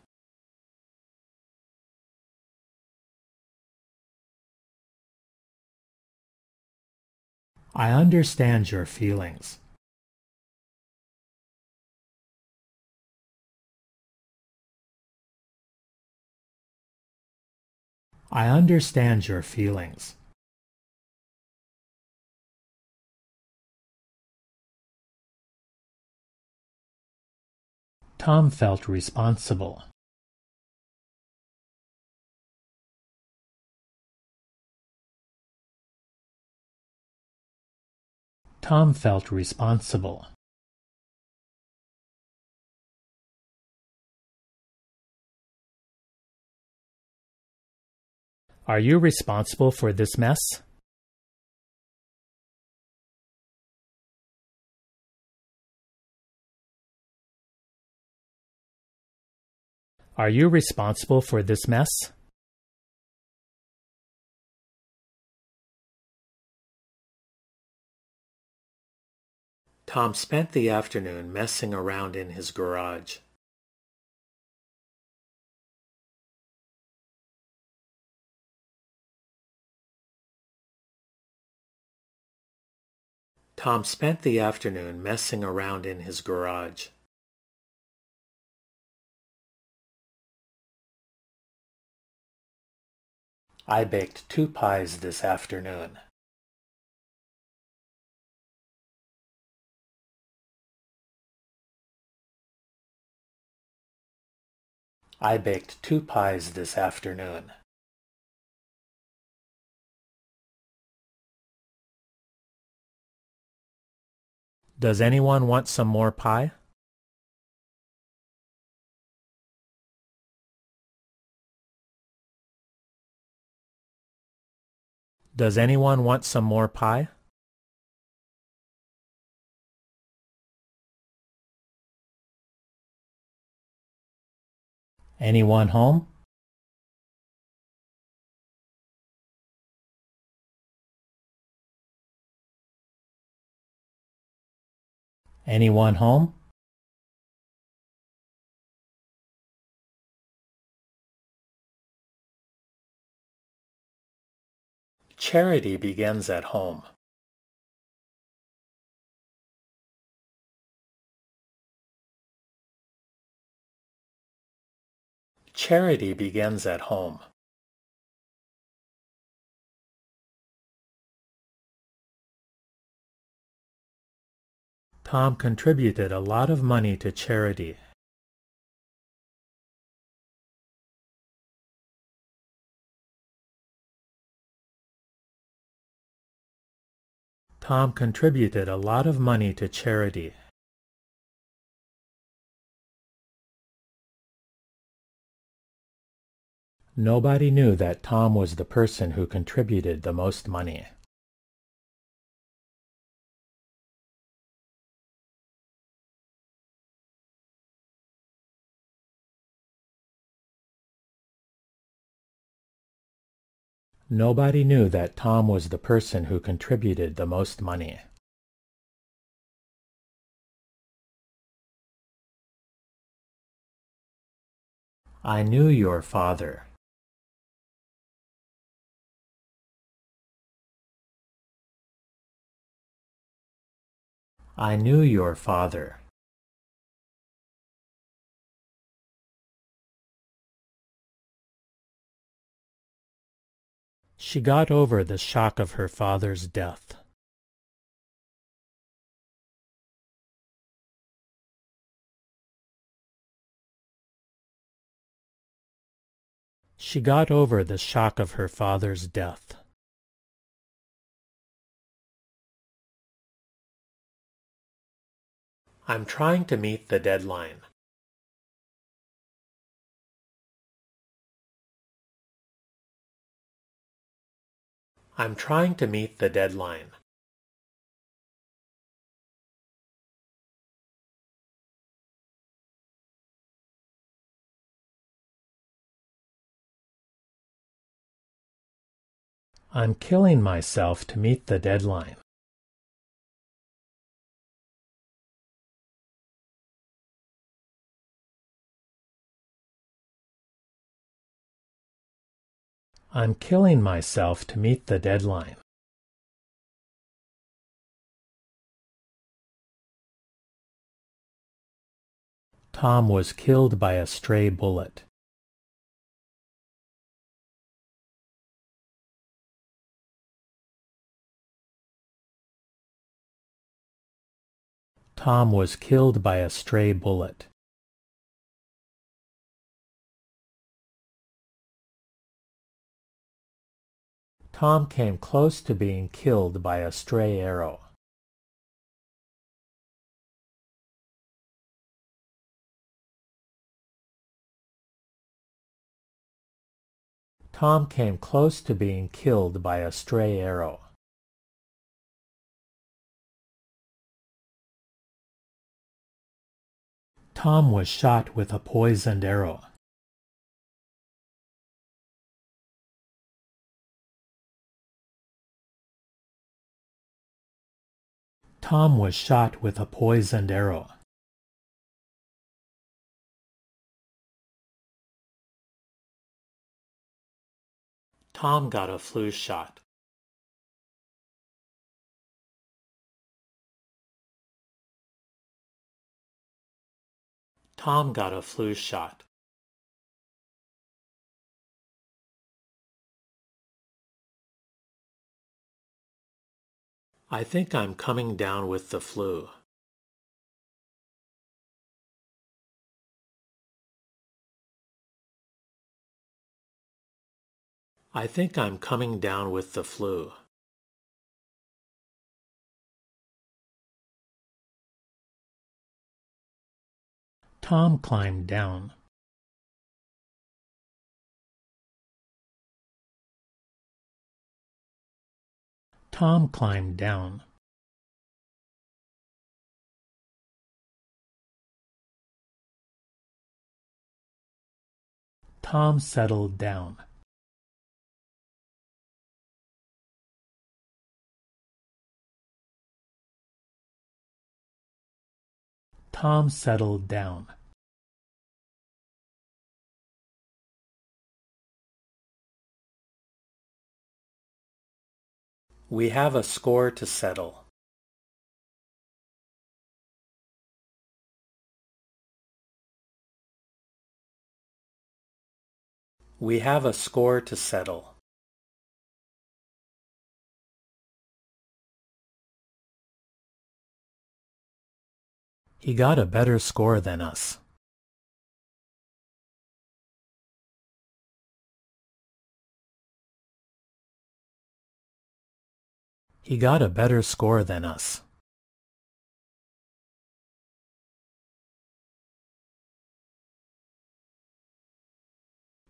I understand your feelings. I understand your feelings. Tom felt responsible. Tom felt responsible. Are you responsible for this mess? Are you responsible for this mess? Tom spent the afternoon messing around in his garage. Tom spent the afternoon messing around in his garage. I baked 2 pies this afternoon. I baked 2 pies this afternoon. Does anyone want some more pie? Does anyone want some more pie? Anyone home? Anyone home? Charity begins at home. Charity begins at home. Tom contributed a lot of money to charity. Tom contributed a lot of money to charity. Nobody knew that Tom was the person who contributed the most money. Nobody knew that Tom was the person who contributed the most money. I knew your father. I knew your father. She got over the shock of her father's death. She got over the shock of her father's death. I'm trying to meet the deadline. I'm trying to meet the deadline. I'm killing myself to meet the deadline. I'm killing myself to meet the deadline. Tom was killed by a stray bullet. Tom was killed by a stray bullet. Tom came close to being killed by a stray arrow. Tom came close to being killed by a stray arrow. Tom was shot with a poisoned arrow. Tom was shot with a poisoned arrow. Tom got a flu shot. Tom got a flu shot. I think I'm coming down with the flu. I think I'm coming down with the flu. Tom climbed down. Tom climbed down. Tom settled down. Tom settled down. We have a score to settle. We have a score to settle. He got a better score than us. He got a better score than us.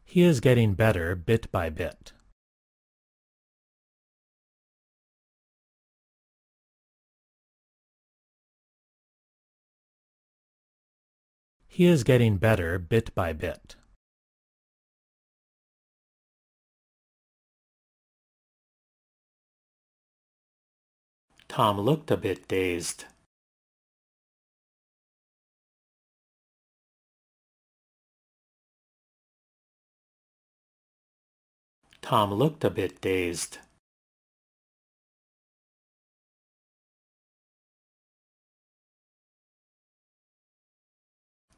He is getting better bit by bit. He is getting better bit by bit. Tom looked a bit dazed. Tom looked a bit dazed.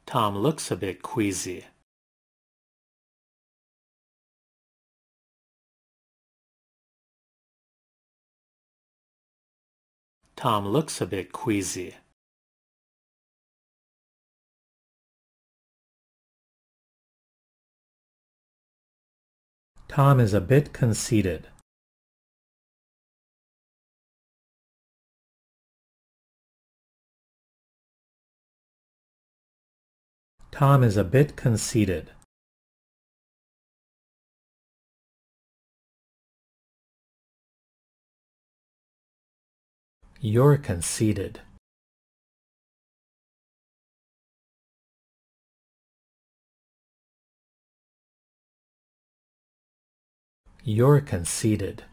Tom looks a bit queasy. Tom looks a bit queasy. Tom is a bit conceited. Tom is a bit conceited. You're conceited. You're conceited.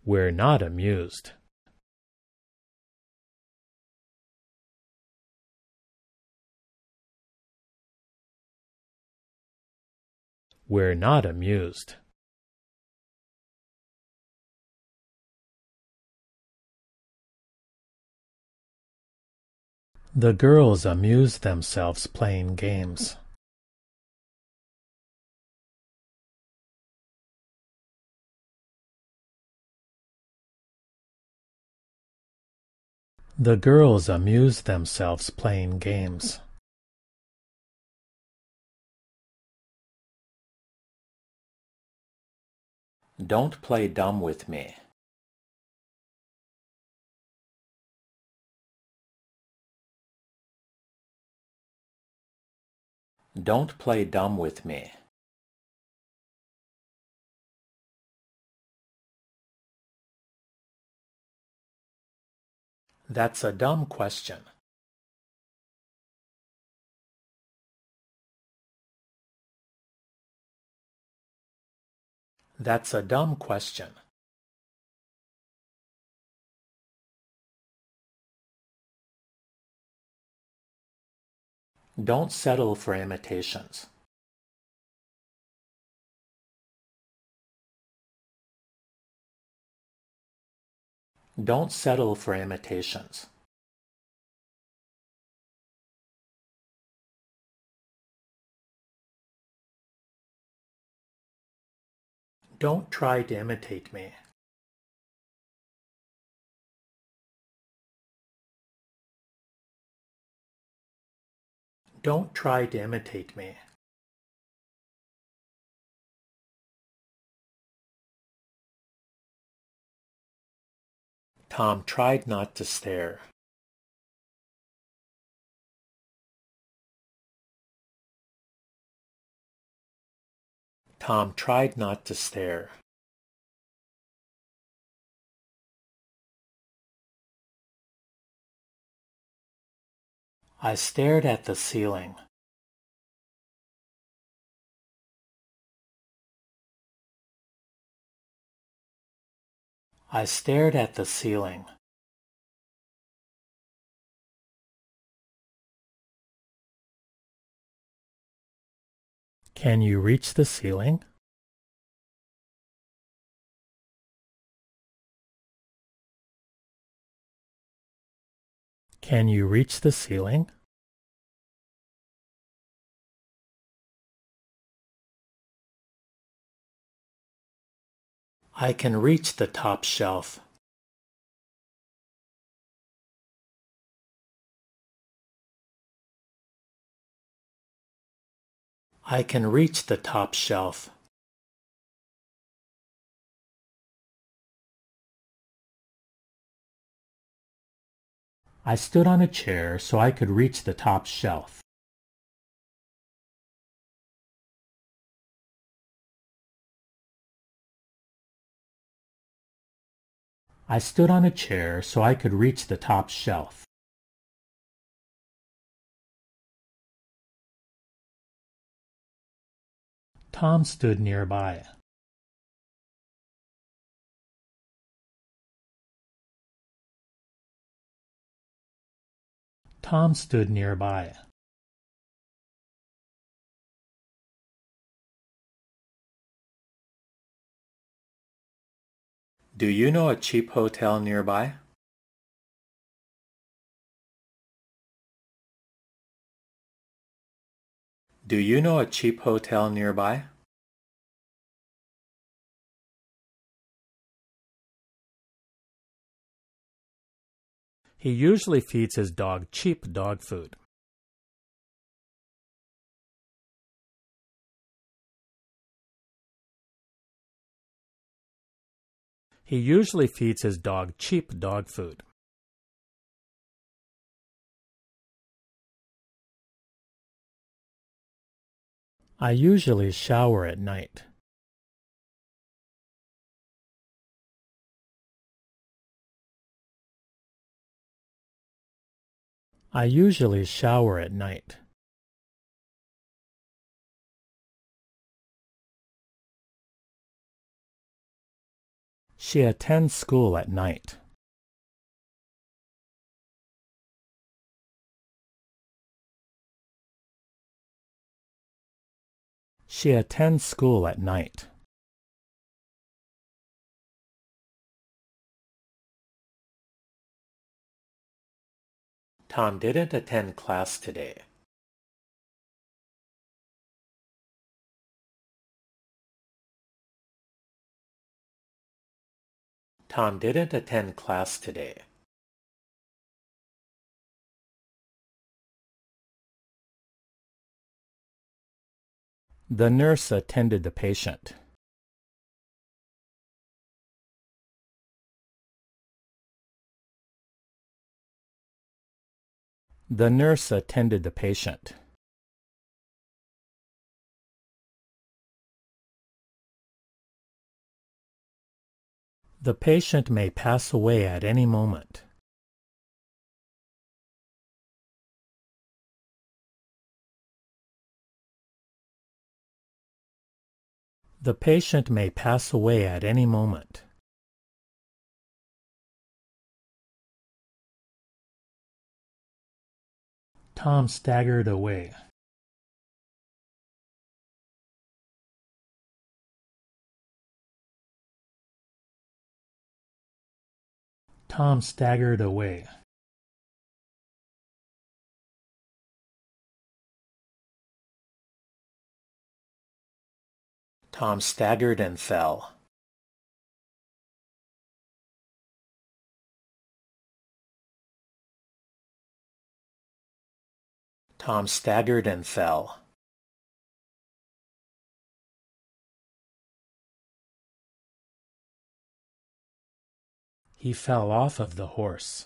We're not amused. We're not amused. The girls amuse themselves playing games. The girls amuse themselves playing games. Don't play dumb with me. Don't play dumb with me. That's a dumb question. That's a dumb question. Don't settle for imitations. Don't settle for imitations. Don't try to imitate me. Don't try to imitate me. Tom tried not to stare. Tom tried not to stare. I stared at the ceiling. I stared at the ceiling. Can you reach the ceiling? Can you reach the ceiling? I can reach the top shelf. I can reach the top shelf. I stood on a chair so I could reach the top shelf. I stood on a chair so I could reach the top shelf. Tom stood nearby. Tom stood nearby. Do you know a cheap hotel nearby? Do you know a cheap hotel nearby? He usually feeds his dog cheap dog food. He usually feeds his dog cheap dog food. I usually shower at night. I usually shower at night. She attends school at night. She attends school at night. Tom didn't attend class today. Tom didn't attend class today. The nurse attended the patient. The nurse attended the patient. The patient may pass away at any moment. The patient may pass away at any moment. Tom staggered away. Tom staggered away. Tom staggered and fell. Tom staggered and fell. He fell off of the horse.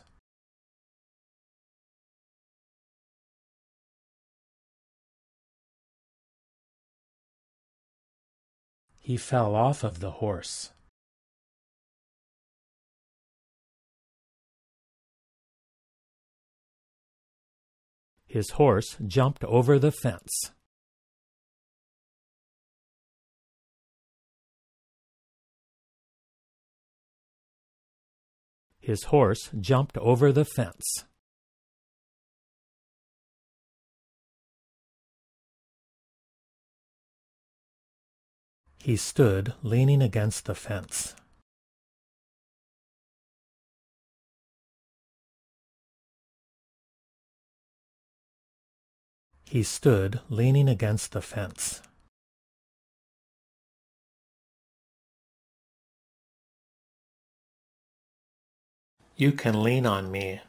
He fell off of the horse. His horse jumped over the fence. His horse jumped over the fence. He stood leaning against the fence. He stood leaning against the fence. You can lean on me.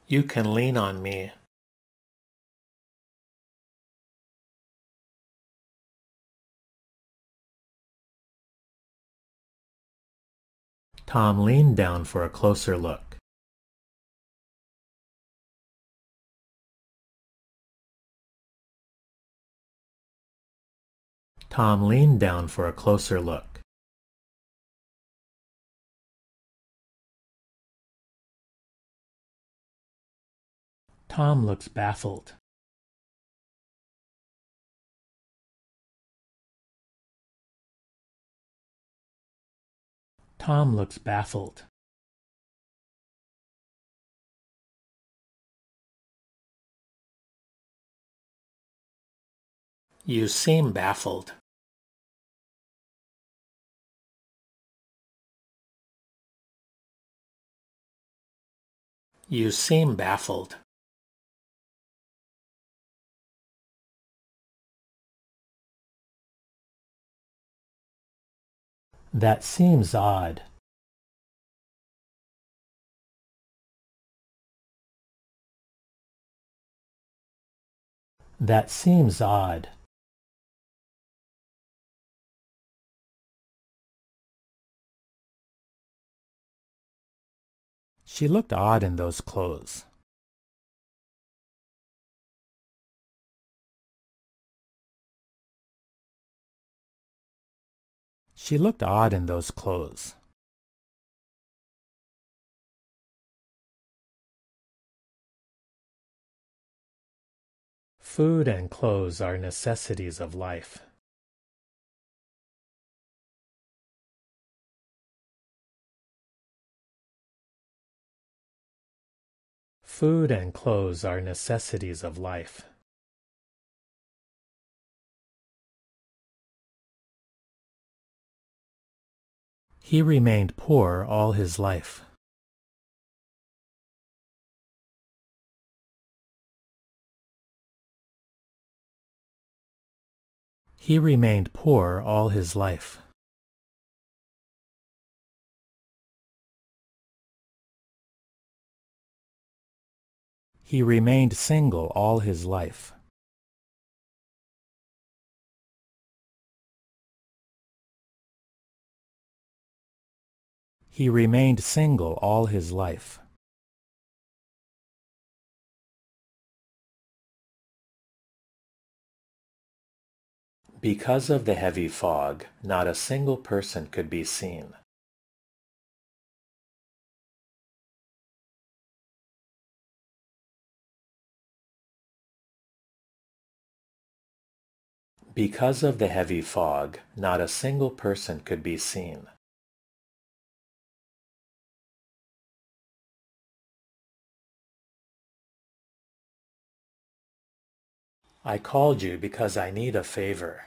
You can lean on me. Tom leaned down for a closer look. Tom leaned down for a closer look. Tom looks baffled. Tom looks baffled. You seem baffled. You seem baffled. That seems odd. That seems odd. She looked odd in those clothes. She looked odd in those clothes. Food and clothes are necessities of life. Food and clothes are necessities of life. He remained poor all his life. He remained poor all his life. He remained single all his life. He remained single all his life. Because of the heavy fog, not a single person could be seen. Because of the heavy fog, not a single person could be seen. I called you because I need a favor.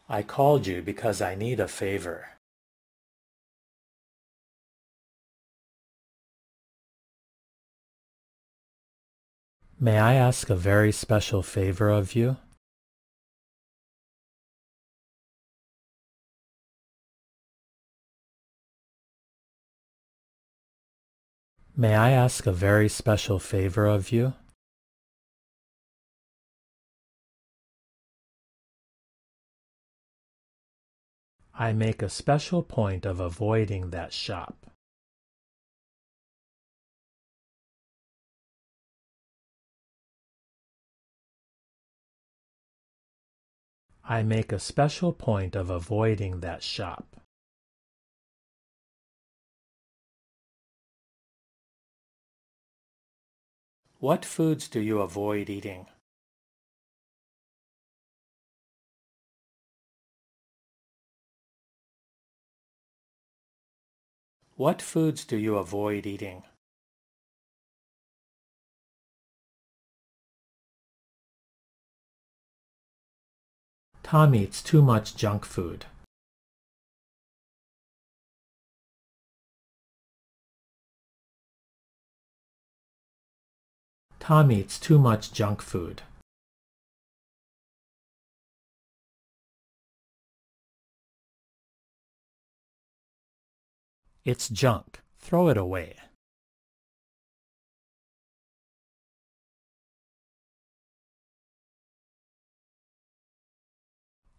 I called you because I need a favor. May I ask a very special favor of you? May I ask a very special favor of you? I make a special point of avoiding that shop. I make a special point of avoiding that shop. What foods do you avoid eating? What foods do you avoid eating? Tom eats too much junk food. Tom eats too much junk food. It's junk. Throw it away.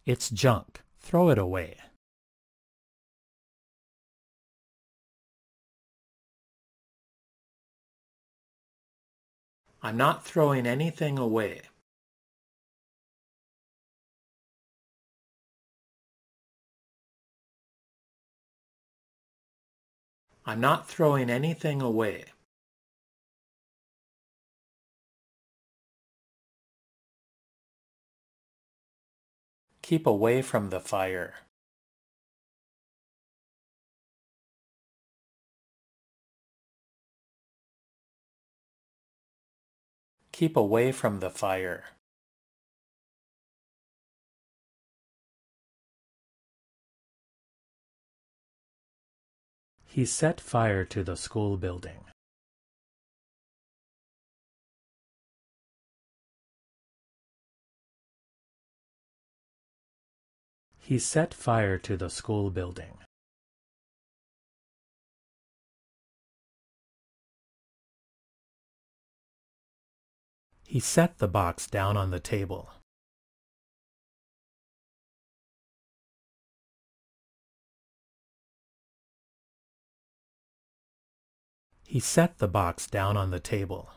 It's junk. Throw it away. I'm not throwing anything away. I'm not throwing anything away. Keep away from the fire. Keep away from the fire. He set fire to the school building. He set fire to the school building. He set the box down on the table. He set the box down on the table.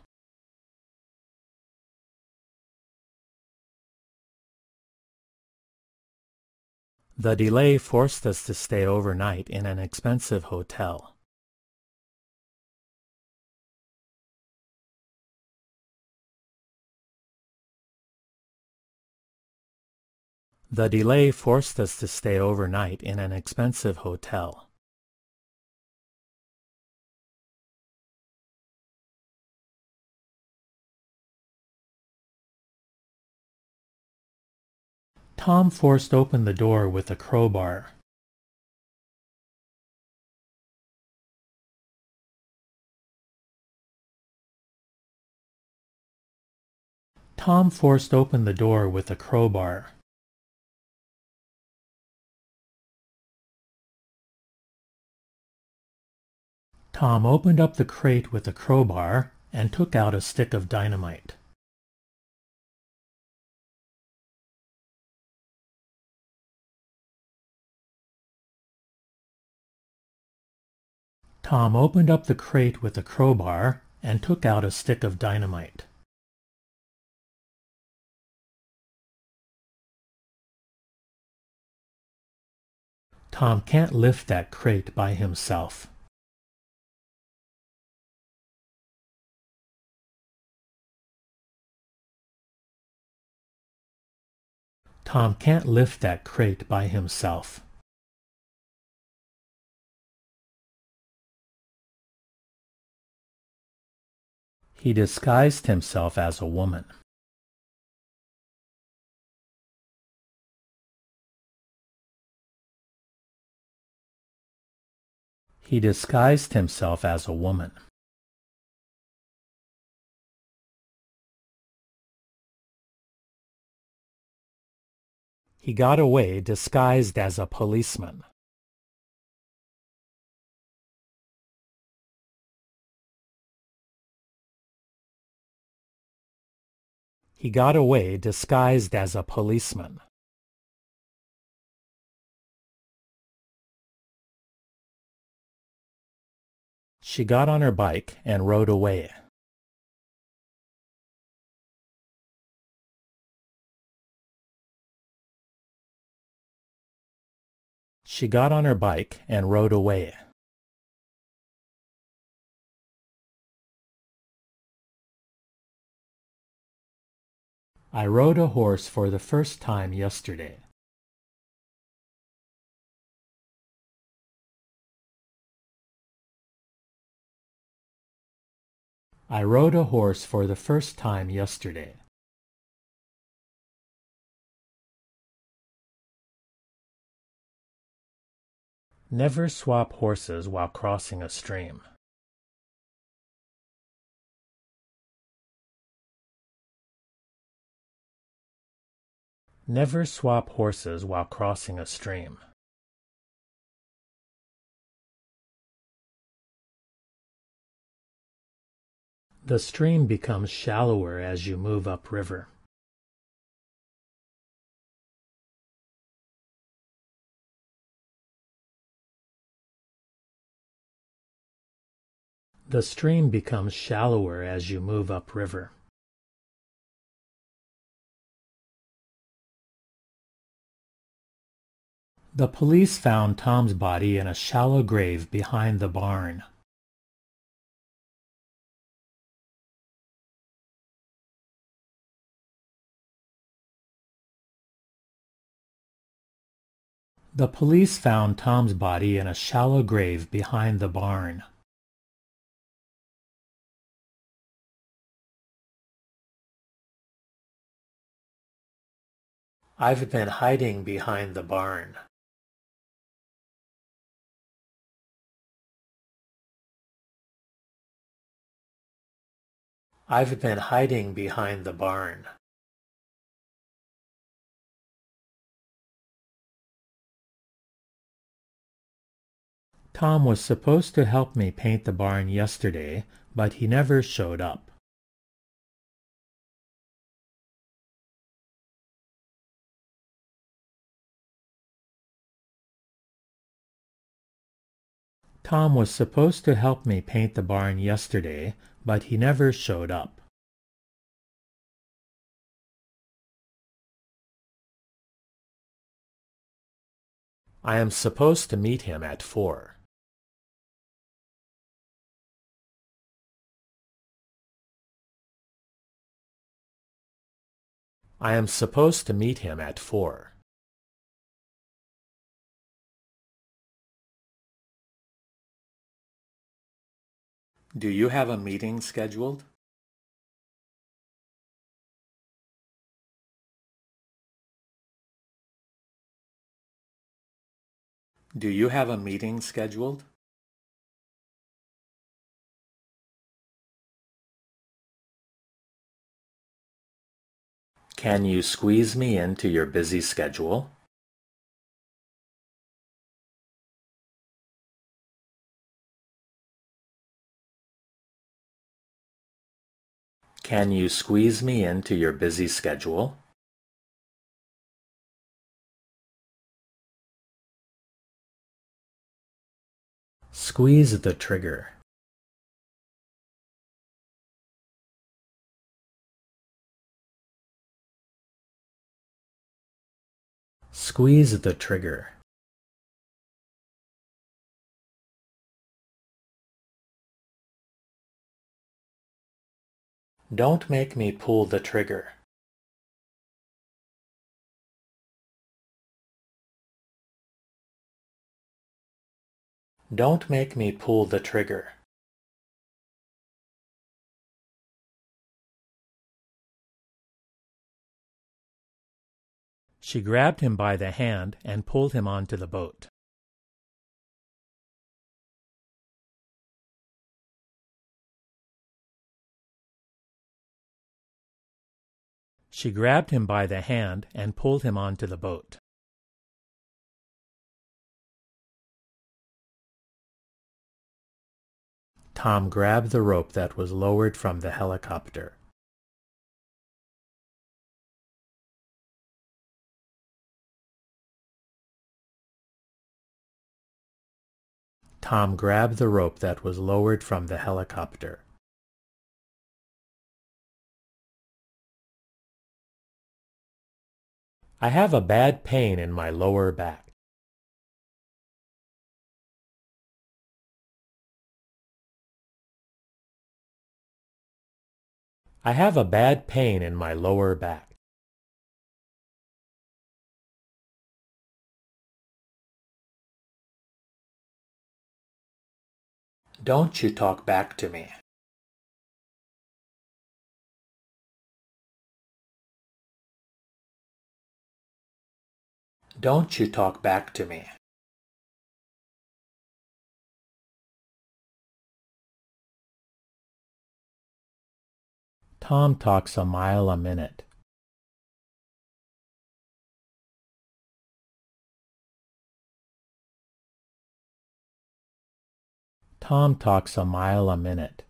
The delay forced us to stay overnight in an expensive hotel. The delay forced us to stay overnight in an expensive hotel. Tom forced open the door with a crowbar. Tom forced open the door with a crowbar. Tom opened up the crate with a crowbar and took out a stick of dynamite. Tom opened up the crate with a crowbar and took out a stick of dynamite. Tom can't lift that crate by himself. Tom can't lift that crate by himself. He disguised himself as a woman. He disguised himself as a woman. He got away disguised as a policeman. He got away disguised as a policeman. She got on her bike and rode away. She got on her bike and rode away. I rode a horse for the first time yesterday. I rode a horse for the first time yesterday. Never swap horses while crossing a stream. Never swap horses while crossing a stream. The stream becomes shallower as you move upriver. The stream becomes shallower as you move upriver. The police found Tom's body in a shallow grave behind the barn. The police found Tom's body in a shallow grave behind the barn. I've been hiding behind the barn. I've been hiding behind the barn. Tom was supposed to help me paint the barn yesterday, but he never showed up. Tom was supposed to help me paint the barn yesterday, but he never showed up. I am supposed to meet him at 4. I am supposed to meet him at 4. Do you have a meeting scheduled? Do you have a meeting scheduled? Can you squeeze me into your busy schedule? Can you squeeze me into your busy schedule? Squeeze the trigger. Squeeze the trigger. Don't make me pull the trigger. Don't make me pull the trigger. She grabbed him by the hand and pulled him onto the boat. She grabbed him by the hand and pulled him onto the boat. Tom grabbed the rope that was lowered from the helicopter. Tom grabbed the rope that was lowered from the helicopter. I have a bad pain in my lower back. I have a bad pain in my lower back. Don't you talk back to me. Don't you talk back to me. Tom talks a mile a minute. Tom talks a mile a minute.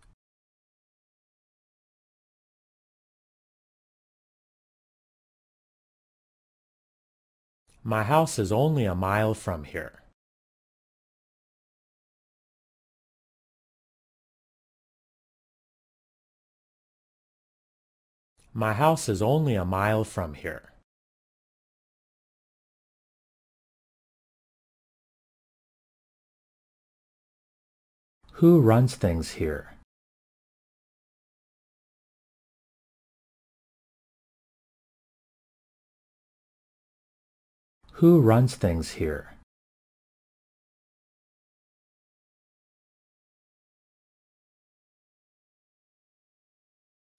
My house is only a mile from here. My house is only a mile from here. Who runs things here? Who runs things here?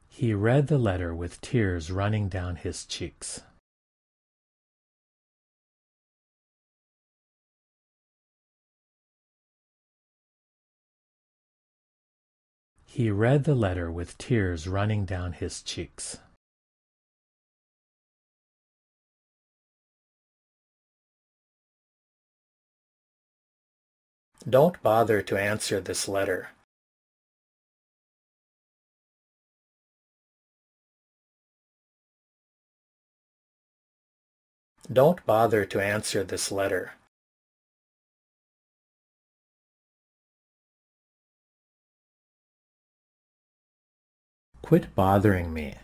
He read the letter with tears running down his cheeks. He read the letter with tears running down his cheeks. Don't bother to answer this letter. Don't bother to answer this letter. Quit bothering me.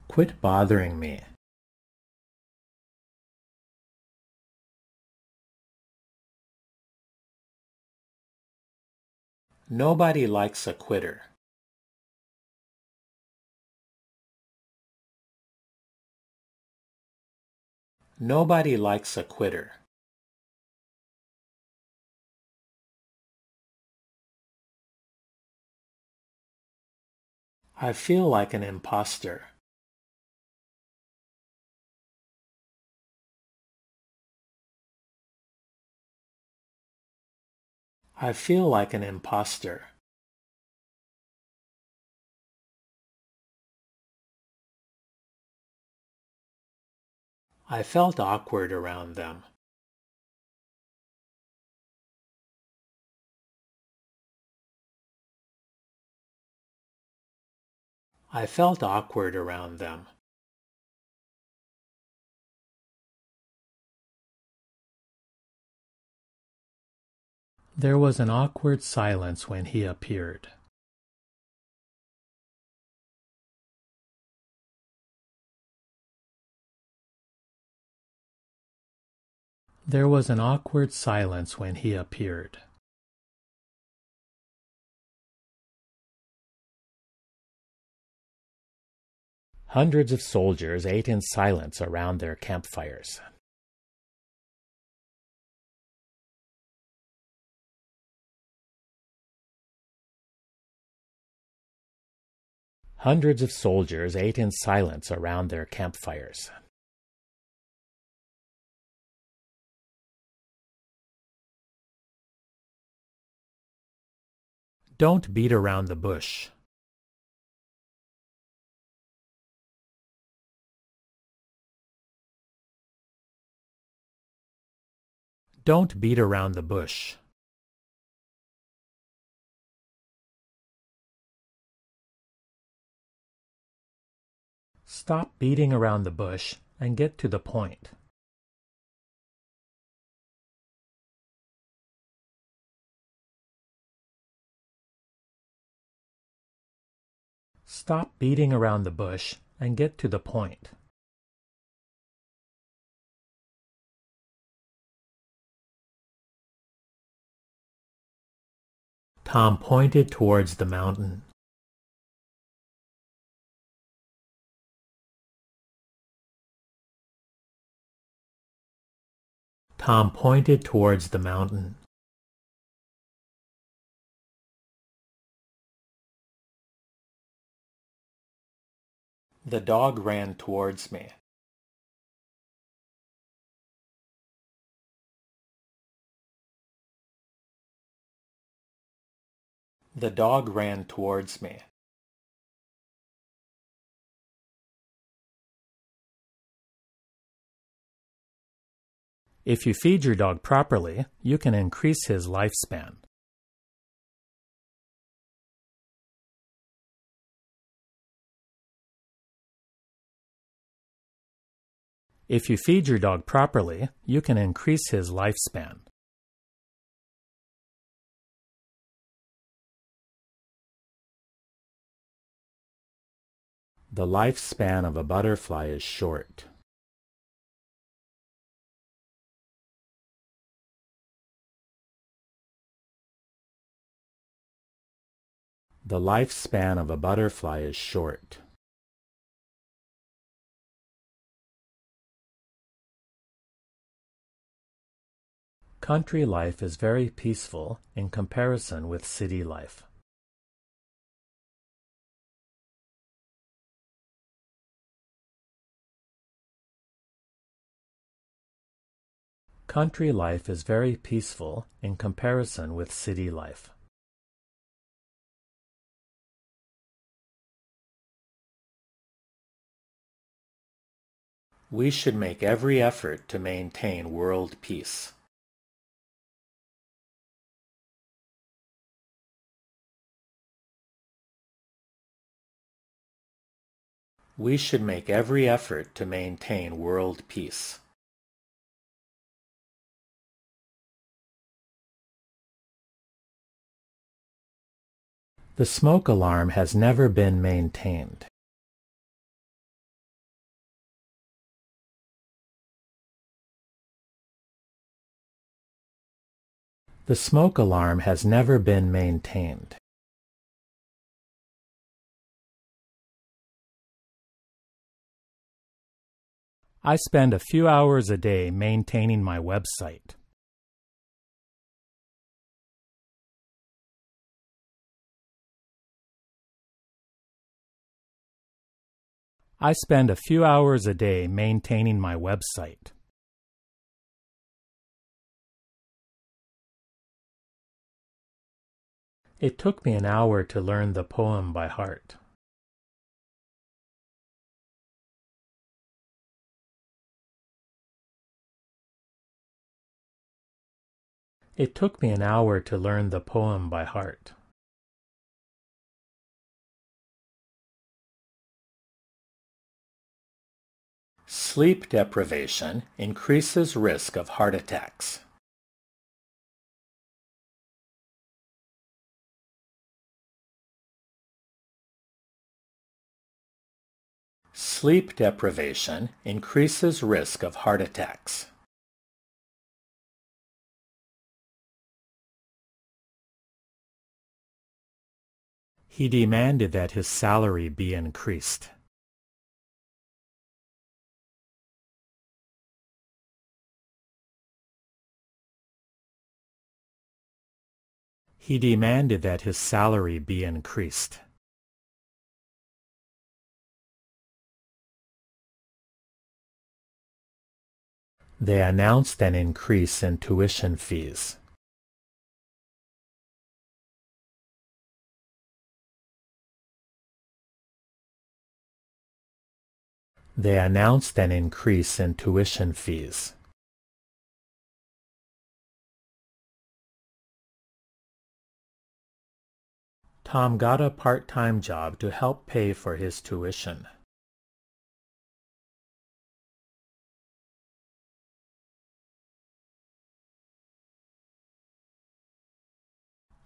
Quit bothering me. Nobody likes a quitter. Nobody likes a quitter. I feel like an imposter. I feel like an imposter. I felt awkward around them. I felt awkward around them. There was an awkward silence when he appeared. There was an awkward silence when he appeared. Hundreds of soldiers ate in silence around their campfires. Hundreds of soldiers ate in silence around their campfires. Don't beat around the bush. Don't beat around the bush. Stop beating around the bush and get to the point. Stop beating around the bush and get to the point. Tom pointed towards the mountain. Tom pointed towards the mountain. The dog ran towards me. The dog ran towards me. If you feed your dog properly, you can increase his lifespan. If you feed your dog properly, you can increase his lifespan. The lifespan of a butterfly is short. The lifespan of a butterfly is short. Country life is very peaceful in comparison with city life. Country life is very peaceful in comparison with city life. We should make every effort to maintain world peace. We should make every effort to maintain world peace. The smoke alarm has never been maintained. The smoke alarm has never been maintained. I spend a few hours a day maintaining my website. I spend a few hours a day maintaining my website. It took me an hour to learn the poem by heart. It took me an hour to learn the poem by heart. Sleep deprivation increases risk of heart attacks. Sleep deprivation increases risk of heart attacks. He demanded that his salary be increased. He demanded that his salary be increased. They announced an increase in tuition fees. They announced an increase in tuition fees. Tom got a part-time job to help pay for his tuition.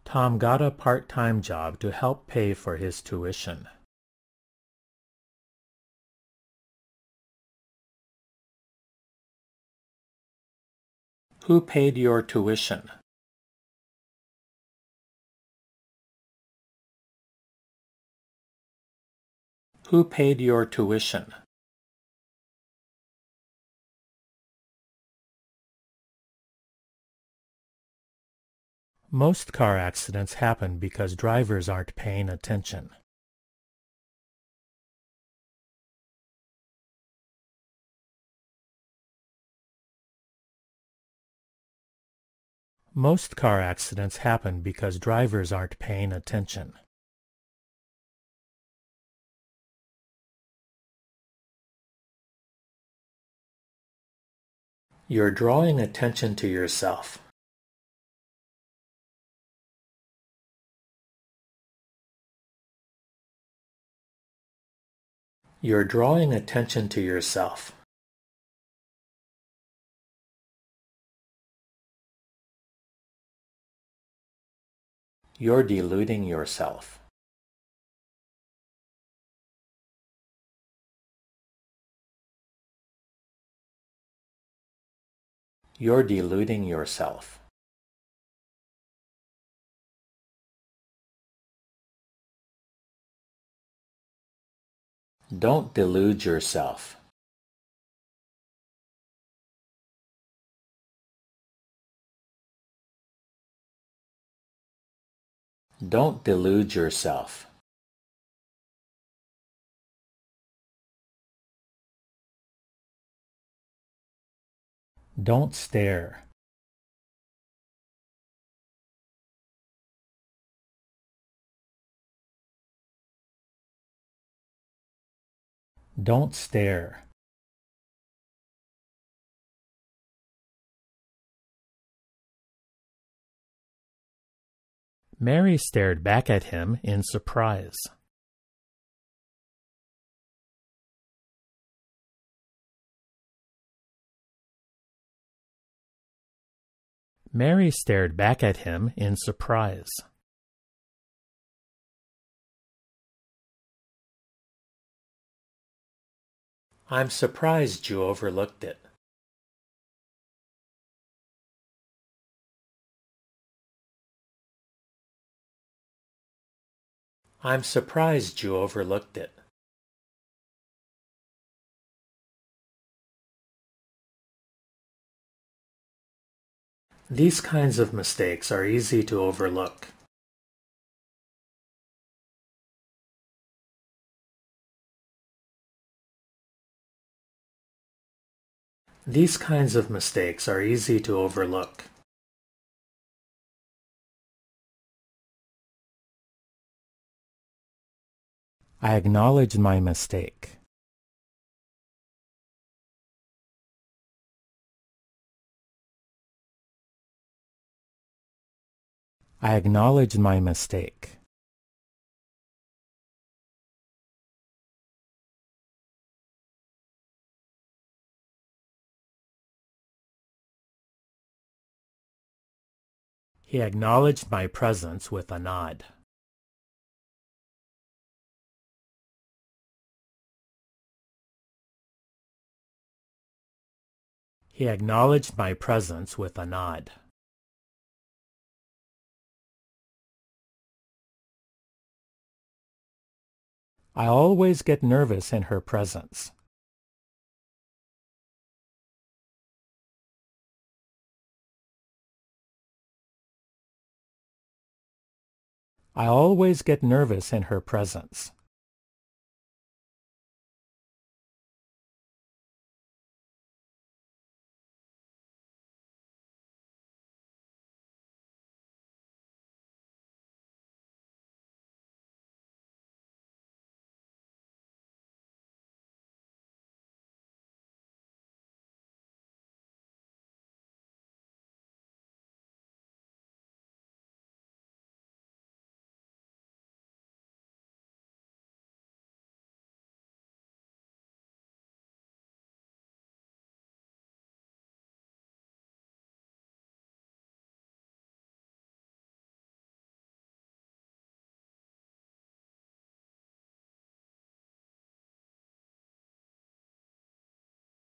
Tom got a part-time job to help pay for his tuition. Who paid your tuition? Who paid your tuition? Most car accidents happen because drivers aren't paying attention. Most car accidents happen because drivers aren't paying attention. You're drawing attention to yourself. You're drawing attention to yourself. You're deluding yourself. You're deluding yourself. Don't delude yourself. Don't delude yourself. Don't stare. Don't stare. Mary stared back at him in surprise. Mary stared back at him in surprise. I'm surprised you overlooked it. I'm surprised you overlooked it. These kinds of mistakes are easy to overlook. These kinds of mistakes are easy to overlook. I acknowledge my mistake. I acknowledge my mistake. He acknowledged my presence with a nod. He acknowledged my presence with a nod. I always get nervous in her presence. I always get nervous in her presence.